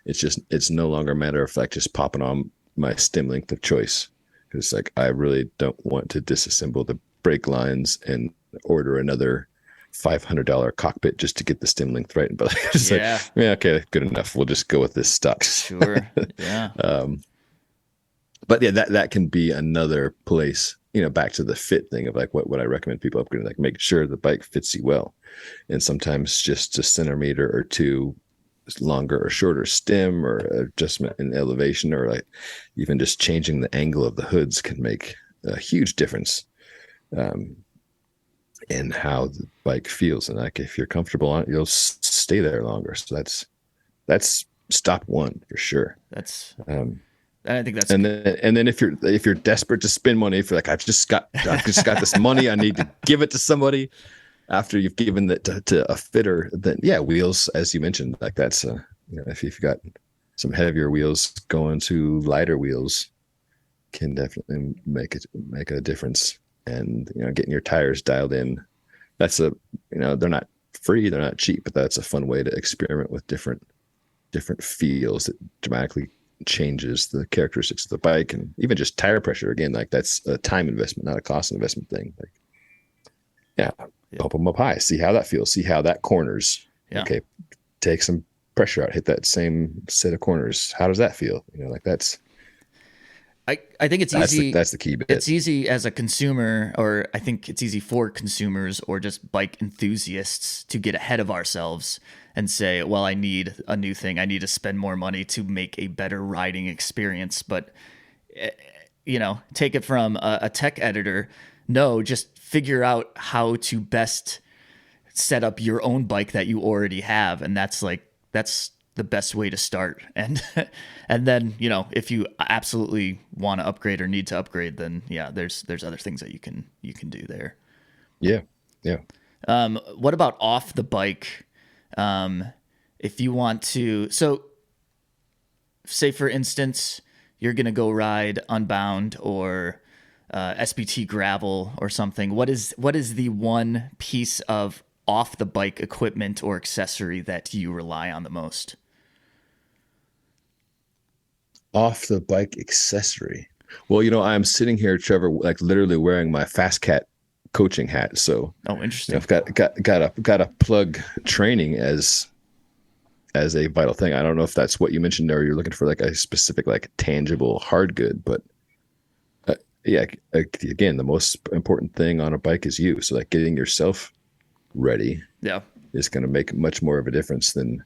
it's no longer a matter of fact just popping on my stem length of choice. It's like, I really don't want to disassemble the brake lines and order another $500 cockpit just to get the stem length right. But okay, good enough. We'll just go with this stock. Sure. Yeah. But yeah, that can be another place, back to the fit thing of like what I recommend people upgrade, like make sure the bike fits you well. And sometimes just a centimeter or two longer or shorter stem or adjustment in elevation, or like even just changing the angle of the hoods can make a huge difference in how the bike feels. And like if you're comfortable on it, you'll stay there longer. So that's stop one for sure. I think that's and then if you're desperate to spend money, if you're like, I've just got this money, I need to give it to somebody. After you've given that to a fitter, then wheels, as you mentioned, like that's if you've got some heavier wheels, going to lighter wheels can definitely make a difference. And getting your tires dialed in, that's they're not free, they're not cheap, but that's a fun way to experiment with different feels that dramatically changes the characteristics of the bike. And even just tire pressure, again, like that's a time investment, not a cost investment thing. Like pump them up high, see how that feels, see how that corners. Okay, take some pressure out, hit that same set of corners, how does that feel? Like that's I think it's easy. That's the key bit. It's easy as a consumer, or I think it's easy for consumers or just bike enthusiasts to get ahead of ourselves and say, well, I need a new thing. I need to spend more money to make a better riding experience. But, take it from a tech editor. No, just figure out how to best set up your own bike that you already have. And that's the best way to start. And then, if you absolutely want to upgrade or need to upgrade, then there's other things that you can do there. Yeah. What about off the bike? If you want to, so say for instance, you're going to go ride Unbound or SBT gravel or something. What is the one piece of off the bike equipment or accessory that you rely on the most? Off the bike accessory. Well, I'm sitting here, Trevor, like literally wearing my Fast Cat coaching hat. So, Oh, interesting. I've got to plug training as a vital thing. I don't know if that's what you mentioned, or you're looking for like a specific, like tangible hard good, but yeah, again, the most important thing on a bike is you. So like getting yourself ready, is going to make much more of a difference than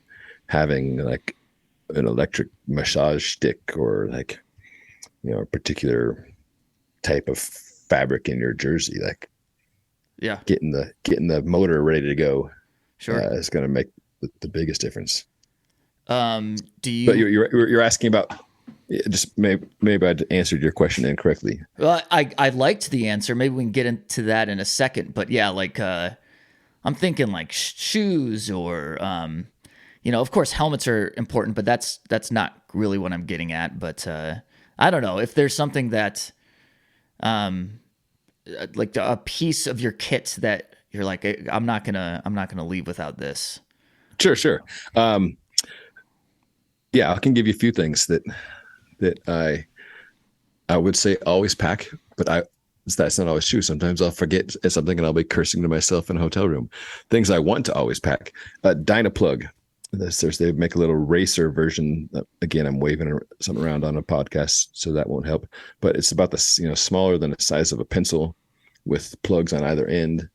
having like an electric massage stick or like, a particular type of fabric in your jersey. Like, getting the motor ready to go, is going to make the biggest difference. Do you? But you're asking about, just maybe I answered your question incorrectly. Well, I liked the answer. Maybe we can get into that in a second. But yeah, like I'm thinking like shoes or of course helmets are important, but that's not really what I'm getting at. But I don't know if there's something that like a piece of your kit that you're like, I'm not gonna leave without this. Sure. Yeah, I can give you a few things that I would say always pack, but that's not always true. Sometimes I'll forget something and I'll be cursing to myself in a hotel room. Things I want to always pack. Dynaplug. They make a little racer version. Again, I'm waving something around on a podcast, so that won't help. But it's about smaller than the size of a pencil, with plugs on either end,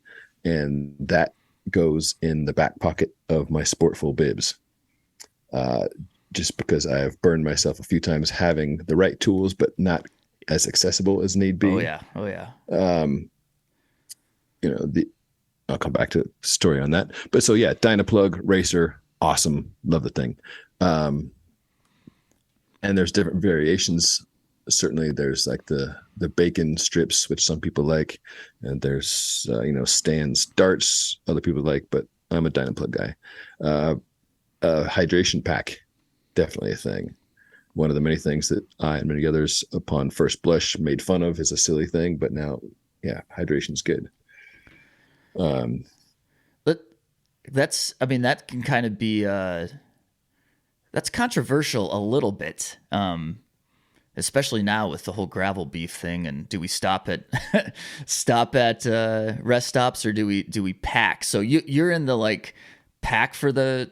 and that goes in the back pocket of my Sportful bibs. Just because I've burned myself a few times having the right tools, but not as accessible as need be. Oh yeah. I'll come back to the story on that. But so yeah, Dynaplug, racer, awesome. Love the thing. And there's different variations. Certainly there's like the bacon strips, which some people like. And there's, Stan's darts, other people like, but I'm a Dynaplug guy. Hydration pack, definitely a thing. One of the many things that I and many others upon first blush made fun of as a silly thing, but now, hydration's good. But that can kind of be that's controversial a little bit, especially now with the whole gravel beef thing. And do we stop at rest stops, or do we pack? So you're in the like pack for the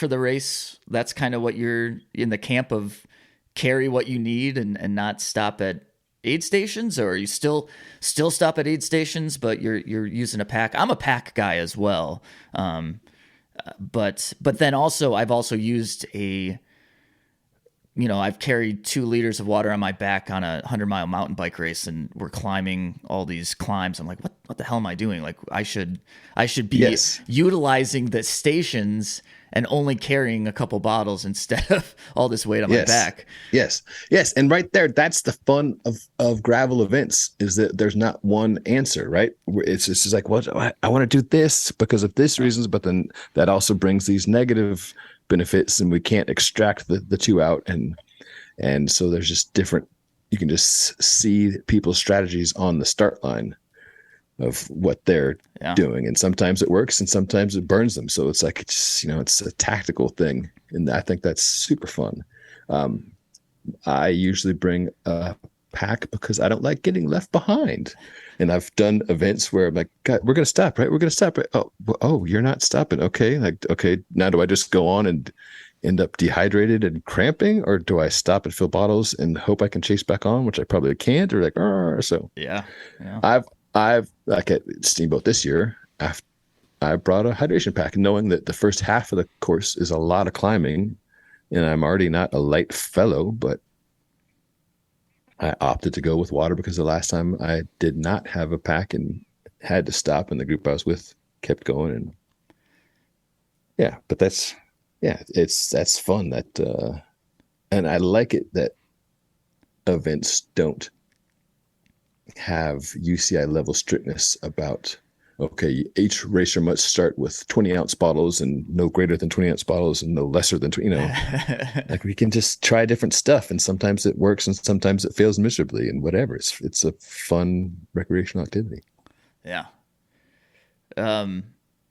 race. That's kind of what you're in the camp of, carry what you need and not stop at aid stations, or you still stop at aid stations, but you're using a pack. I'm a pack guy as well. But then also I've also used I've carried 2 liters of water on my back on a 100-mile mountain bike race, and we're climbing all these climbs. I'm like, what the hell am I doing? Like I should be utilizing the stations and only carrying a couple bottles instead of all this weight on my back. Yes. And right there, that's the fun of gravel events, is that there's not one answer, right? It's just like, well, I want to do this because of this reasons, but then that also brings these negative benefits, and we can't extract the two out. And so there's just different, you can just see people's strategies on the start line of what they're doing. And sometimes it works and sometimes it burns them. So it's like, it's a tactical thing. And I think that's super fun. I usually bring a pack because I don't like getting left behind. And I've done events where I'm like, God, we're going to stop, right? We're going to stop, right? Oh, you're not stopping. Okay. Like, okay, now do I just go on and end up dehydrated and cramping, or do I stop and fill bottles and hope I can chase back on, which I probably can't, or like, so yeah. I've like at Steamboat this year, I brought a hydration pack, knowing that the first half of the course is a lot of climbing, and I'm already not a light fellow, but I opted to go with water because the last time I did not have a pack and had to stop, and the group I was with kept going. And but that's fun. That and I like it that events don't have UCI level strictness about okay, each racer must start with 20-ounce bottles and no greater than 20-ounce bottles and no lesser than 20, like we can just try different stuff. And sometimes it works and sometimes it fails miserably and whatever. It's a fun recreational activity. Yeah. How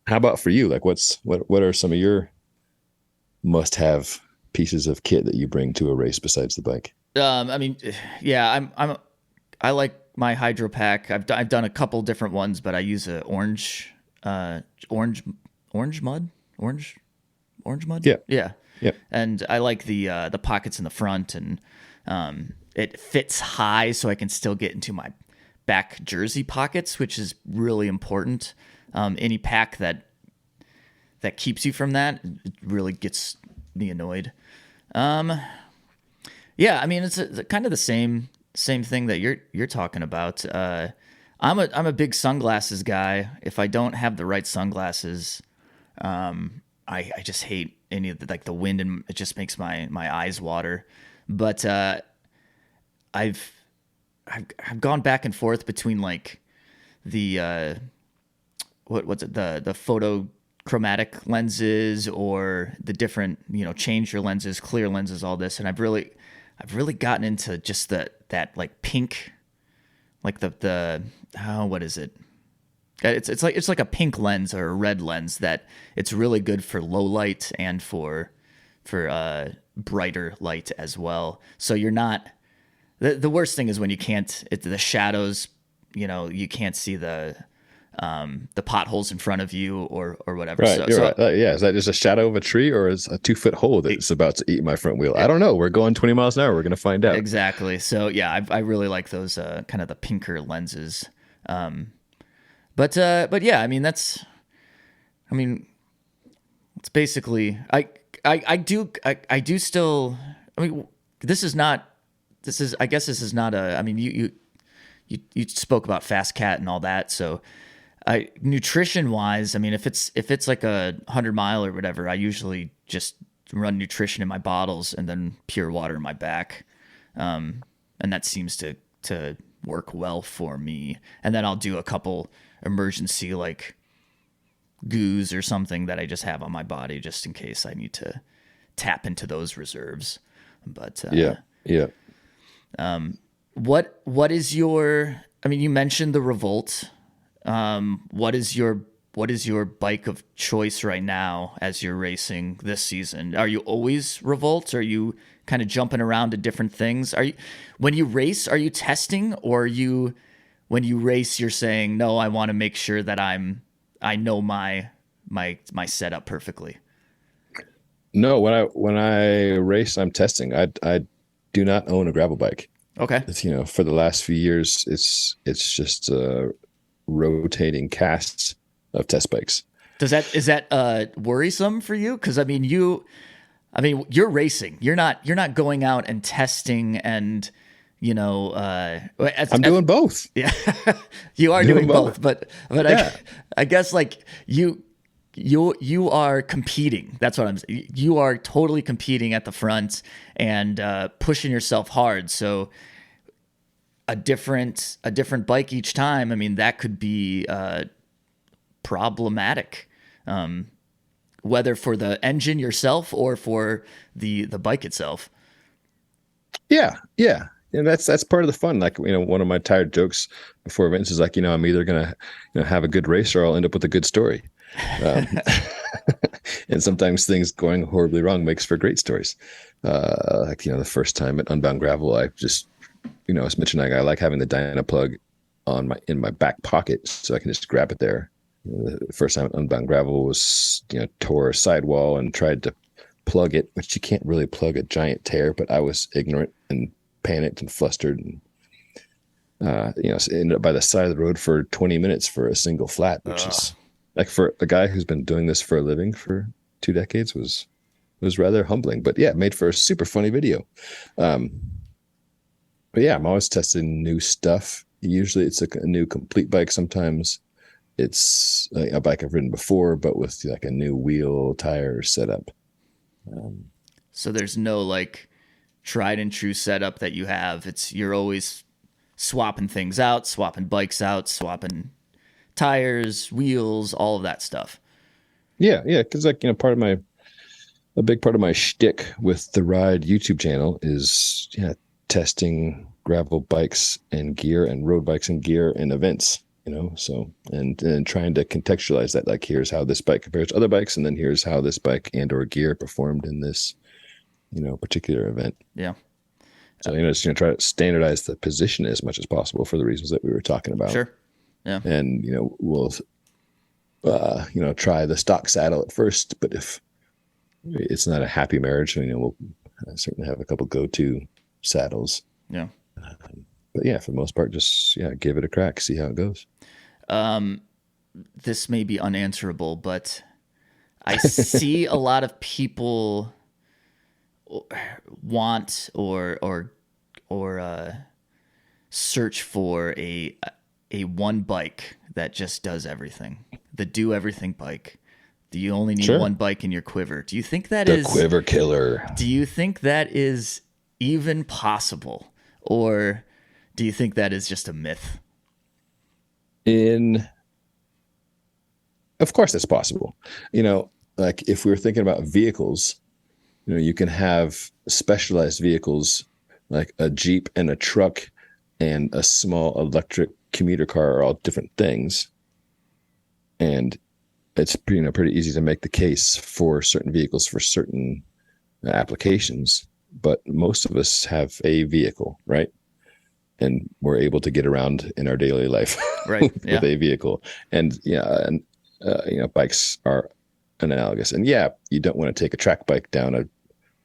about for you? Like what are some of your must have pieces of kit that you bring to a race besides the bike? I mean, yeah, I like my hydro pack. I've done a couple different ones, but I use a orange mud. Yeah. Yeah. Yeah. And I like the pockets in the front, and it fits high so I can still get into my back jersey pockets, which is really important. Any pack that keeps you from that, it really gets me annoyed. Yeah, I mean it's kind of the same thing that you're talking about. I'm a big sunglasses guy. If I don't have the right sunglasses, I just hate any of the wind, and it just makes my eyes water. But I've gone back and forth between like the what's it, the photochromatic lenses or the different, change your lenses, clear lenses, all this. And I've really gotten into just that like pink, like the what is it? It's like a pink lens or a red lens that it's really good for low light and for brighter light as well. So you're not, the worst thing is when you can't, the shadows, you can't see the potholes in front of you or whatever. Right, you're right. Yeah, is that just a shadow of a tree or is a 2-foot hole that's about to eat my front wheel? I don't know. We're going 20 miles an hour. We're going to find out. Exactly. So yeah, I really like those kind of the pinker lenses. But yeah, I mean it's basically I do still. I mean, I guess this is not a. I mean, you spoke about Fast Cat and all that, so. Nutrition wise, I mean, if it's like a 100-mile or whatever, I usually just run nutrition in my bottles and then pure water in my back, and that seems to work well for me. And then I'll do a couple emergency like goos or something that I just have on my body just in case I need to tap into those reserves. But yeah. What is your? I mean, you mentioned the Revolt. What is your bike of choice right now as you're racing this season? Are you always Revolt? Are you kind of jumping around to different things? When you race, are you testing, or when you race, you're saying, no, I want to make sure that I know my setup perfectly? No, when I race, I'm testing. I do not own a gravel bike. Okay. It's, for the last few years, it's just rotating casts of test bikes. Is that worrisome for you? Because I mean you're racing. You're not going out and testing and I'm doing both. Yeah, you are doing both. But yeah. I guess like you are competing. That's what I'm saying. You are totally competing at the front and pushing yourself hard. So a different bike each time. I mean, that could be problematic, whether for the engine yourself or for the bike itself. Yeah. And that's part of the fun. Like, one of my tired jokes before events is like, I'm either gonna have a good race or I'll end up with a good story. And sometimes things going horribly wrong makes for great stories. Like, the first time at Unbound Gravel, I just, I was mentioning I like having the Dyna plug in my back pocket so I can just grab it there. The first time at Unbound Gravel was, tore a sidewall and tried to plug it, which you can't really plug a giant tear, but I was ignorant and panicked and flustered and, ended up by the side of the road for 20 minutes for a single flat, which is like for a guy who's been doing this for a living for 2 decades was rather humbling, but yeah, made for a super funny video. But yeah, I'm always testing new stuff. Usually it's a new complete bike. Sometimes it's a bike I've ridden before, but with like a new wheel, tire setup. So there's no like tried and true setup that you have. You're always swapping things out, swapping bikes out, swapping tires, wheels, all of that stuff. Yeah, because like a big part of my shtick with the Ride YouTube channel is testing gravel bikes and gear and road bikes and gear and events. So and trying to contextualize that, like, here's how this bike compares to other bikes, and then here's how this bike and or gear performed in this particular event. Yeah. So just try to standardize the position as much as possible for the reasons that we were talking about. Sure. Yeah. And we'll try the stock saddle at first, but if it's not a happy marriage, we'll certainly have a couple go-to saddles. Yeah. But yeah, for the most part, just give it a crack, see how it goes. This may be unanswerable, but I see a lot of people want or search for a one bike that just does everything. The do everything bike. Do you only need one bike in your quiver? Do you think that is the quiver killer? Do you think that is even possible, or do you think that is just a myth? Of course, it's possible. Like if we were thinking about vehicles, you can have specialized vehicles like a Jeep and a truck and a small electric commuter car are all different things. And it's pretty easy to make the case for certain vehicles for certain applications. But most of us have a vehicle, right? And we're able to get around in our daily life with a vehicle. And bikes are analogous. And you don't want to take a track bike down a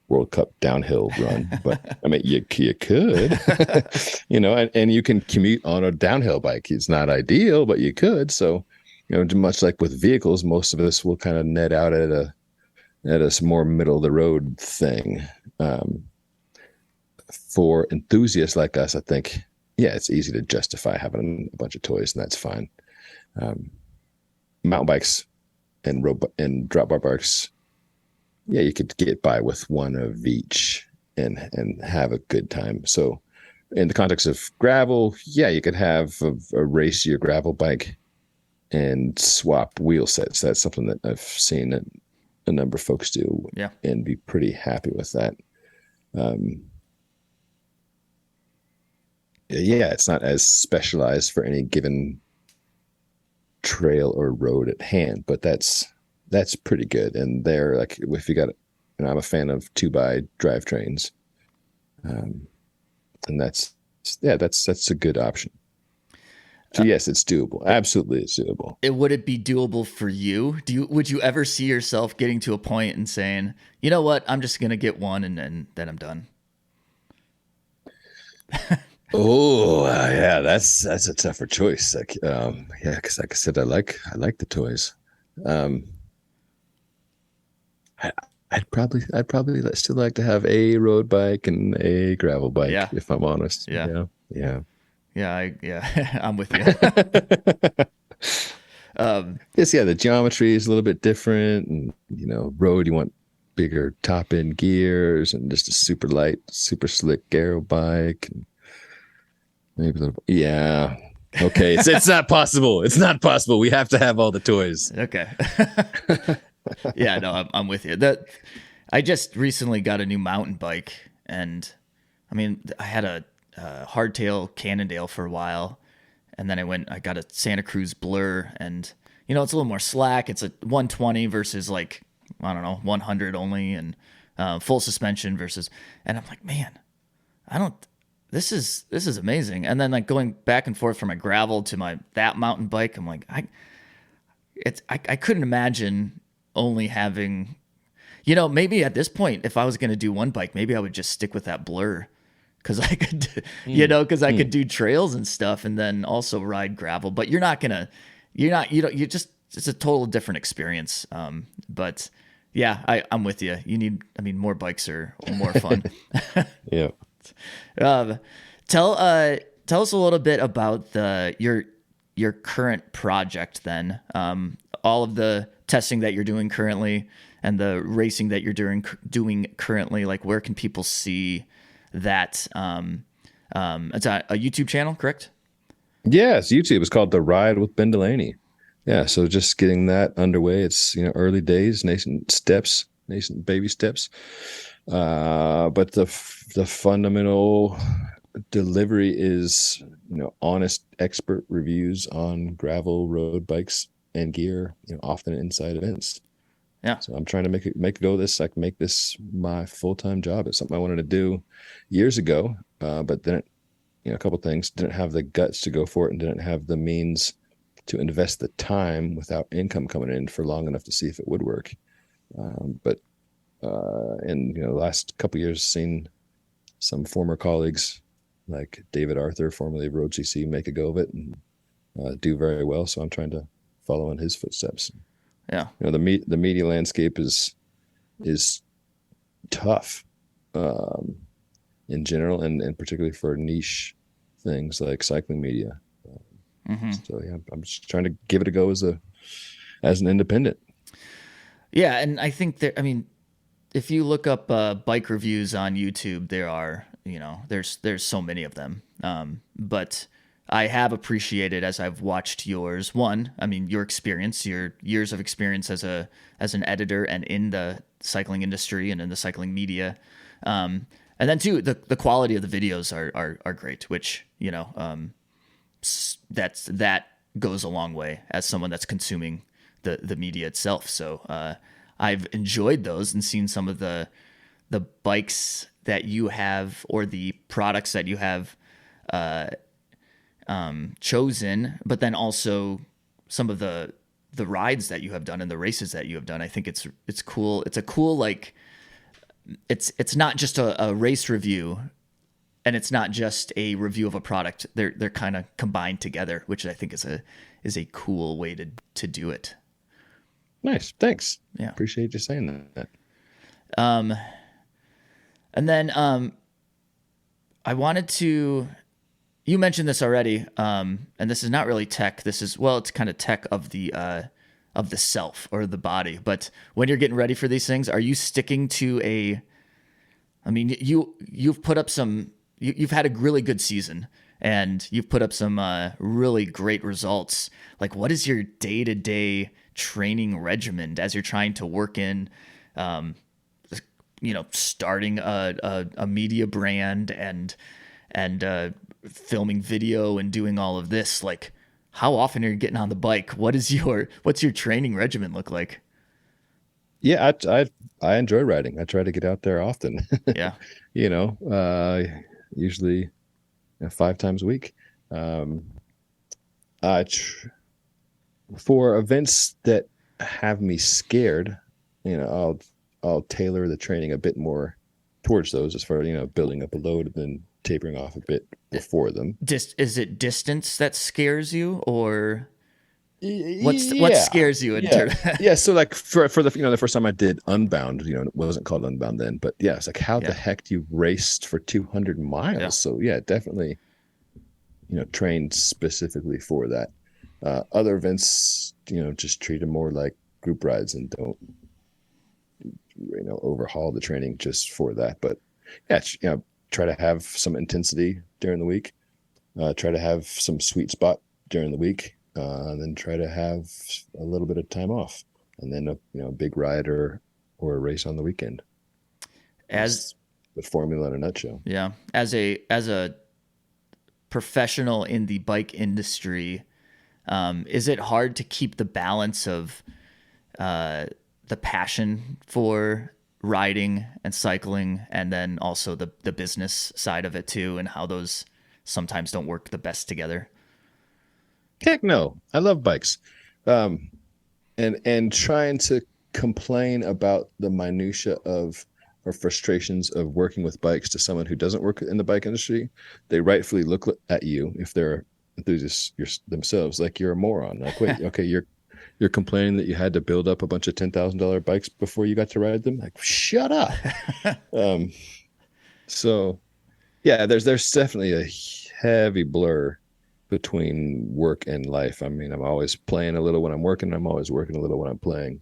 World Cup downhill run, but I mean, you could, and you can commute on a downhill bike. It's not ideal, but you could. So, much like with vehicles, most of us will kind of net out at a more middle of the road thing. For enthusiasts like us, I think, it's easy to justify having a bunch of toys, and that's fine. Mountain bikes and drop bar bikes, you could get by with one of each and have a good time. So in the context of gravel, you could have a racier gravel bike and swap wheel sets. That's something that I've seen a number of folks do and be pretty happy with that. It's not as specialized for any given trail or road at hand, but that's pretty good. And they're like, if you got, I'm a fan of 2x drivetrains, and that's a good option. So yes, it's doable. Absolutely, it's doable. Would it be doable for you? Would you ever see yourself getting to a point and saying, you know what, I'm just gonna get one and then I'm done? Oh, that's a tougher choice. Like, because like I said, I like the toys. I'd probably still like to have a road bike and a gravel bike, if I'm honest. Yeah, I'm with you. The geometry is a little bit different, and road, you want bigger top end gears and just a super light, super slick aero bike. And maybe a little, okay. It's not possible. It's not possible. We have to have all the toys. Okay. No, I'm with you. I just recently got a new mountain bike, and I mean, I had a hardtail Cannondale for a while, and then I got a Santa Cruz Blur, and it's a little more slack. It's a 120 versus 100 only, and full suspension versus, and I'm like, man, this is amazing. And then going back and forth from my gravel to that mountain bike, I'm like, I couldn't imagine only having, maybe at this point, if I was going to do one bike, maybe I would just stick with that Blur, because I could, I could do trails and stuff, and then also ride gravel. But it's a total different experience. But I'm with you. More bikes are more fun. Yeah. Tell us a little bit about your current project then. All of the testing that you're doing currently and the racing that you're doing currently, like, where can people see that? It's a YouTube channel, correct? Yes, YouTube. It's called The Ride with Ben Delaney. yeah, so just getting that underway. It's, early days, nascent baby steps. But the fundamental delivery is, honest expert reviews on gravel road bikes and gear, often inside events. Yeah. So I'm trying to make it go this, like make this my full-time job. It's something I wanted to do years ago, but then, a couple of things, didn't have the guts to go for it and didn't have the means to invest the time without income coming in for long enough to see if it would work. But in the last couple of years, seen some former colleagues like David Arthur, formerly of Road CC, make a go of it and do very well. So I'm trying to follow in his footsteps. Yeah. The media landscape is tough in general, and particularly for niche things like cycling media. So yeah, I'm just trying to give it a go as an independent. Yeah, and I think if you look up bike reviews on YouTube, there are, there's so many of them. But I have appreciated, as I've watched yours, your experience, your years of experience as an editor and in the cycling industry and in the cycling media. And then two, the quality of the videos are great, which, that goes a long way as someone that's consuming the media itself. So I've enjoyed those and seen some of the bikes that you have or the products that you have chosen, but then also some of the rides that you have done and the races that you have done. I think it's cool. It's a cool, like, it's not just a race review, and it's not just a review of a product. They're kind of combined together, which I think is a cool way to do it. Nice. Thanks. Yeah. Appreciate you saying that. And then I wanted to, you mentioned this already, and this is not really tech. It's kind of tech of the self or the body. But when you're getting ready for these things, are you sticking to you've put up you've had a really good season and you've put up some really great results. Like, what is your day-to-day training regimen as you're trying to work in, starting a media brand and filming video and doing all of this? Like, how often are you getting on the bike? What's your training regimen look like? Yeah, I enjoy riding. I try to get out there often. Yeah. Usually 5 times a week. For events that have me scared, I'll tailor the training a bit more towards those, as far as, building up a load and then tapering off a bit before them. Is it distance that scares you, or what scares you in terms? Yeah. So like for the the first time I did Unbound, it wasn't called Unbound then, but yeah, it's like, how the heck do you raced for 200 miles? Yeah. So yeah, definitely, trained specifically for that. Other events, just treat them more like group rides and don't, overhaul the training just for that. But yeah, try to have some intensity during the week. Try to have some sweet spot during the week. And then try to have a little bit of time off, and then a big ride or a race on the weekend. As the formula in a nutshell. Yeah, as a professional in the bike industry, is it hard to keep the balance of the passion for riding and cycling, and then also the business side of it too, and how those sometimes don't work the best together? Heck no. I love bikes. And trying to complain about the minutia of, or frustrations of, working with bikes to someone who doesn't work in the bike industry, they rightfully look at you, if they're enthusiasts themselves, like you're a moron. Like, wait, okay, you're complaining that you had to build up a bunch of $10,000 bikes before you got to ride them? Like, shut up. So yeah, there's definitely a heavy blur between work and life. I mean, I'm always playing a little when I'm working. I'm always working a little when I'm playing.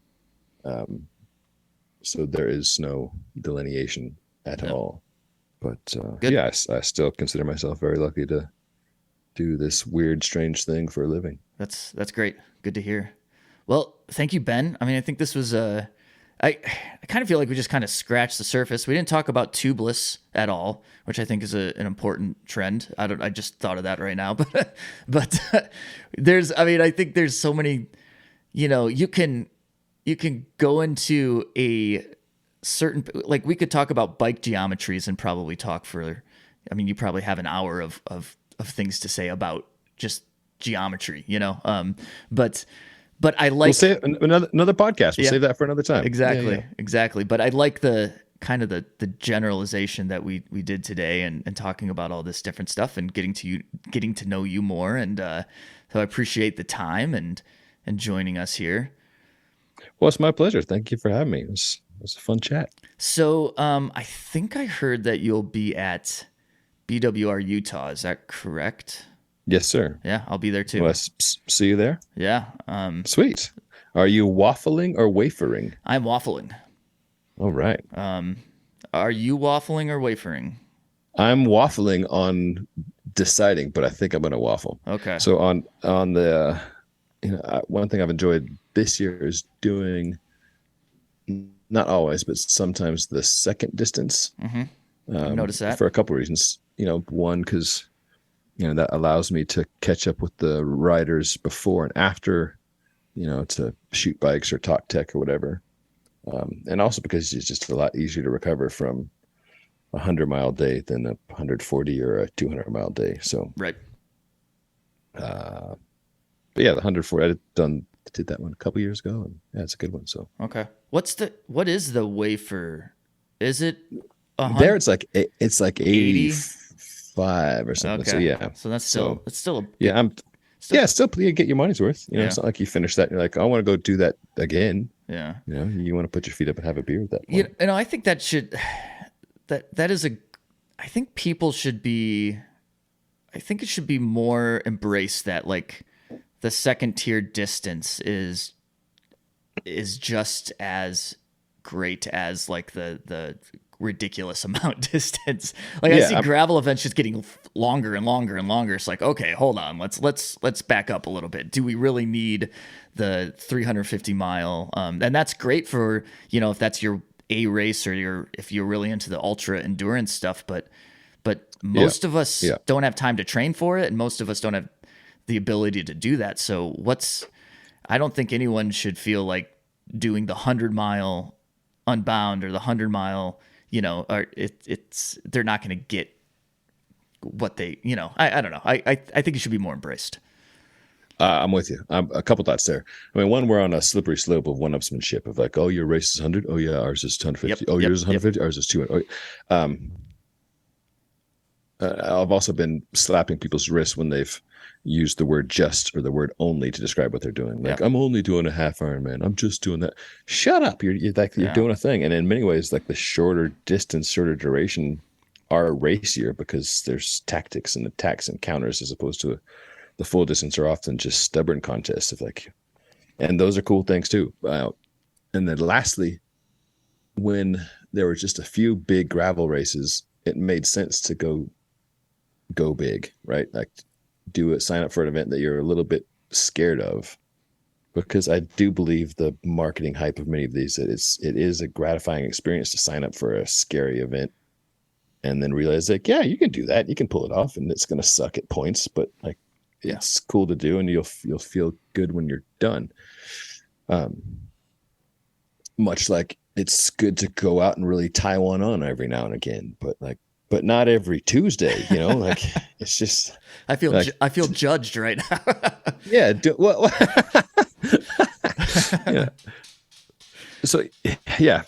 So there is no delineation at all. But yeah, I still consider myself very lucky to do this weird, strange thing for a living. That's great. Good to hear. Well, thank you, Ben. I mean, I think this was I kind of feel like we just kind of scratched the surface. We didn't talk about tubeless at all, which I think is an important trend. I just thought of that right now, but I think there's so many, you can go into a certain, like we could talk about bike geometries and probably talk for, I mean, you probably have an hour of things to say about just geometry, but I like, we'll save another podcast. We'll save that for another time. Exactly. But I like the kind of the generalization that we did today and talking about all this different stuff and getting to know you more. And so I appreciate the time and joining us here. Well, it's my pleasure. Thank you for having me. It was a fun chat. So I think I heard that you'll be at BWR Utah. Is that correct? Yes, sir. Yeah, I'll be there too. Well, see you there. Yeah. Sweet. Are you waffling or wafering? I'm waffling. All right. Are you waffling or wafering? I'm waffling on deciding, but I think I'm going to waffle. Okay. So on the, one thing I've enjoyed this year is doing, not always, but sometimes the second distance. Mm-hmm. I've noticed that for a couple of reasons. One, because that allows me to catch up with the riders before and after, to shoot bikes or talk tech or whatever. And also because it's just a lot easier to recover from a 100-mile day than a 140 or a 200-mile day. So, right. But yeah, the 140, did that one a couple years ago, and yeah, it's a good one. So, okay. What is the wafer? Is it there? It's like 85 or something. Okay. So yeah. So that's still a still you get your money's worth. It's not like you finish that and you're like, I want to go do that again. Yeah. You want to put your feet up and have a beer at that point. I think that I think people should be, I think it should be more embraced that like the second tier distance is just as great as like the ridiculous amount distance. Like I see gravel events just getting longer and longer and longer. It's like, okay, hold on. Let's back up a little bit. Do we really need the 350 mile? And that's great for, if that's your A race or if you're really into the ultra endurance stuff, but most of us don't have time to train for it. And most of us don't have the ability to do that. So I don't think anyone should feel like doing the 100-mile Unbound or the 100-mile, or they're not going to get what they, I don't know. I think it should be more embraced. I'm with you. A couple thoughts there. I mean, one, we're on a slippery slope of one-upsmanship of like, oh, your race is 100. Oh yeah, ours is 150. Yours is 150. Ours is 200. I've also been slapping people's wrists when they've used the word just or the word only to describe what they're doing. Like, I'm only doing a half Ironman. I'm just doing that. Shut up. You're doing a thing. And in many ways, like the shorter distance, shorter duration are racier because there's tactics and attacks and counters as opposed to the full distance are often just stubborn contests of like, and those are cool things too. And then lastly, when there were just a few big gravel races, it made sense to go big, right? Like sign up for an event that you're a little bit scared of, because I do believe the marketing hype of many of these, it is a gratifying experience to sign up for a scary event and then realize like, yeah, you can do that. You can pull it off and it's going to suck at points, but like it's cool to do and you'll feel good when you're done. Much like it's good to go out and really tie one on every now and again, but not every Tuesday, like it's just, I feel judged right now. Yeah. Yeah. So yeah.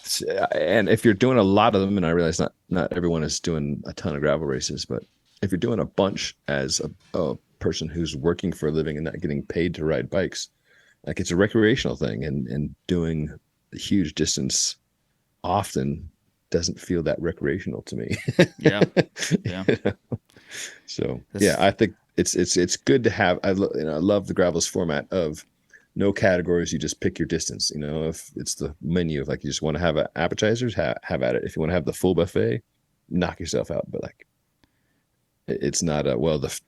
And if you're doing a lot of them, and I realize not everyone is doing a ton of gravel races, but if you're doing a bunch as a person who's working for a living and not getting paid to ride bikes, like it's a recreational thing, and doing the huge distance often doesn't feel that recreational to me. Yeah. So I think it's good to have. I love the gravels format of no categories. You just pick your distance. If it's the menu of like you just want to have appetizers, have at it. If you want to have the full buffet, knock yourself out. But like, It's not the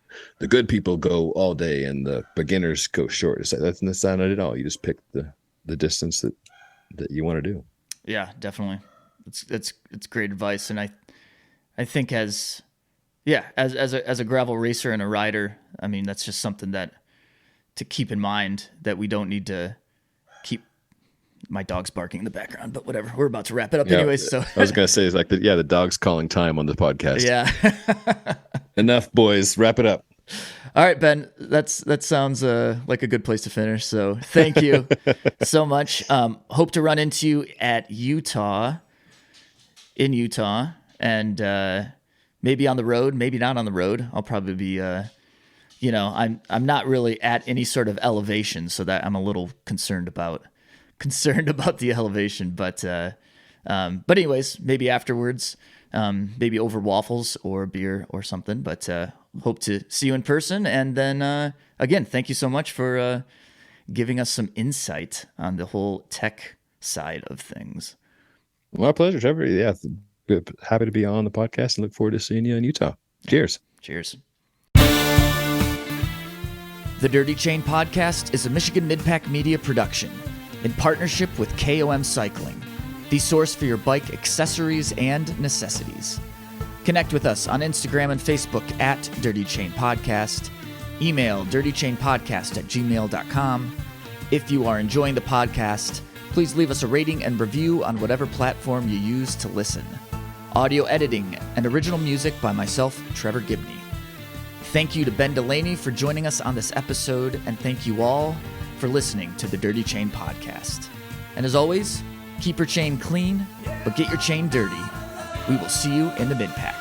good people go all day and the beginners go short. It's like, that's not it at all. You just pick the distance that you want to do. Yeah, definitely. It's great advice. And I think as a gravel racer and a rider, I mean, that's just something that to keep in mind, that we don't need to keep. My dog's barking in the background, but whatever. We're about to wrap it up anyways. So I was going to say, it's like, the dog's calling time on the podcast. Yeah. Enough, boys. Wrap it up. All right, Ben, that sounds like a good place to finish. So thank you so much. Hope to run into you at in Utah, and maybe on the road, maybe not on the road. I'll probably be, I'm not really at any sort of elevation, so that I'm a little concerned about the elevation, but anyways, maybe afterwards, maybe over waffles or beer or something, but hope to see you in person. And then again, thank you so much for giving us some insight on the whole tech side of things. My pleasure, Trevor. Yeah, happy to be on the podcast and look forward to seeing you in Utah. Cheers. The Dirty Chain Podcast is a Michigan Midpack Media production in partnership with KOM Cycling, the source for your bike accessories and necessities. Connect with us on Instagram and Facebook at Dirty Chain Podcast. Email dirtychainpodcast@gmail.com. If you are enjoying the podcast, please leave us a rating and review on whatever platform you use to listen. Audio editing and original music by myself, Trevor Gibney. Thank you to Ben Delaney for joining us on this episode, and thank you all for listening to the Dirty Chain Podcast. And as always, keep your chain clean, but get your chain dirty. We will see you in the Midpack.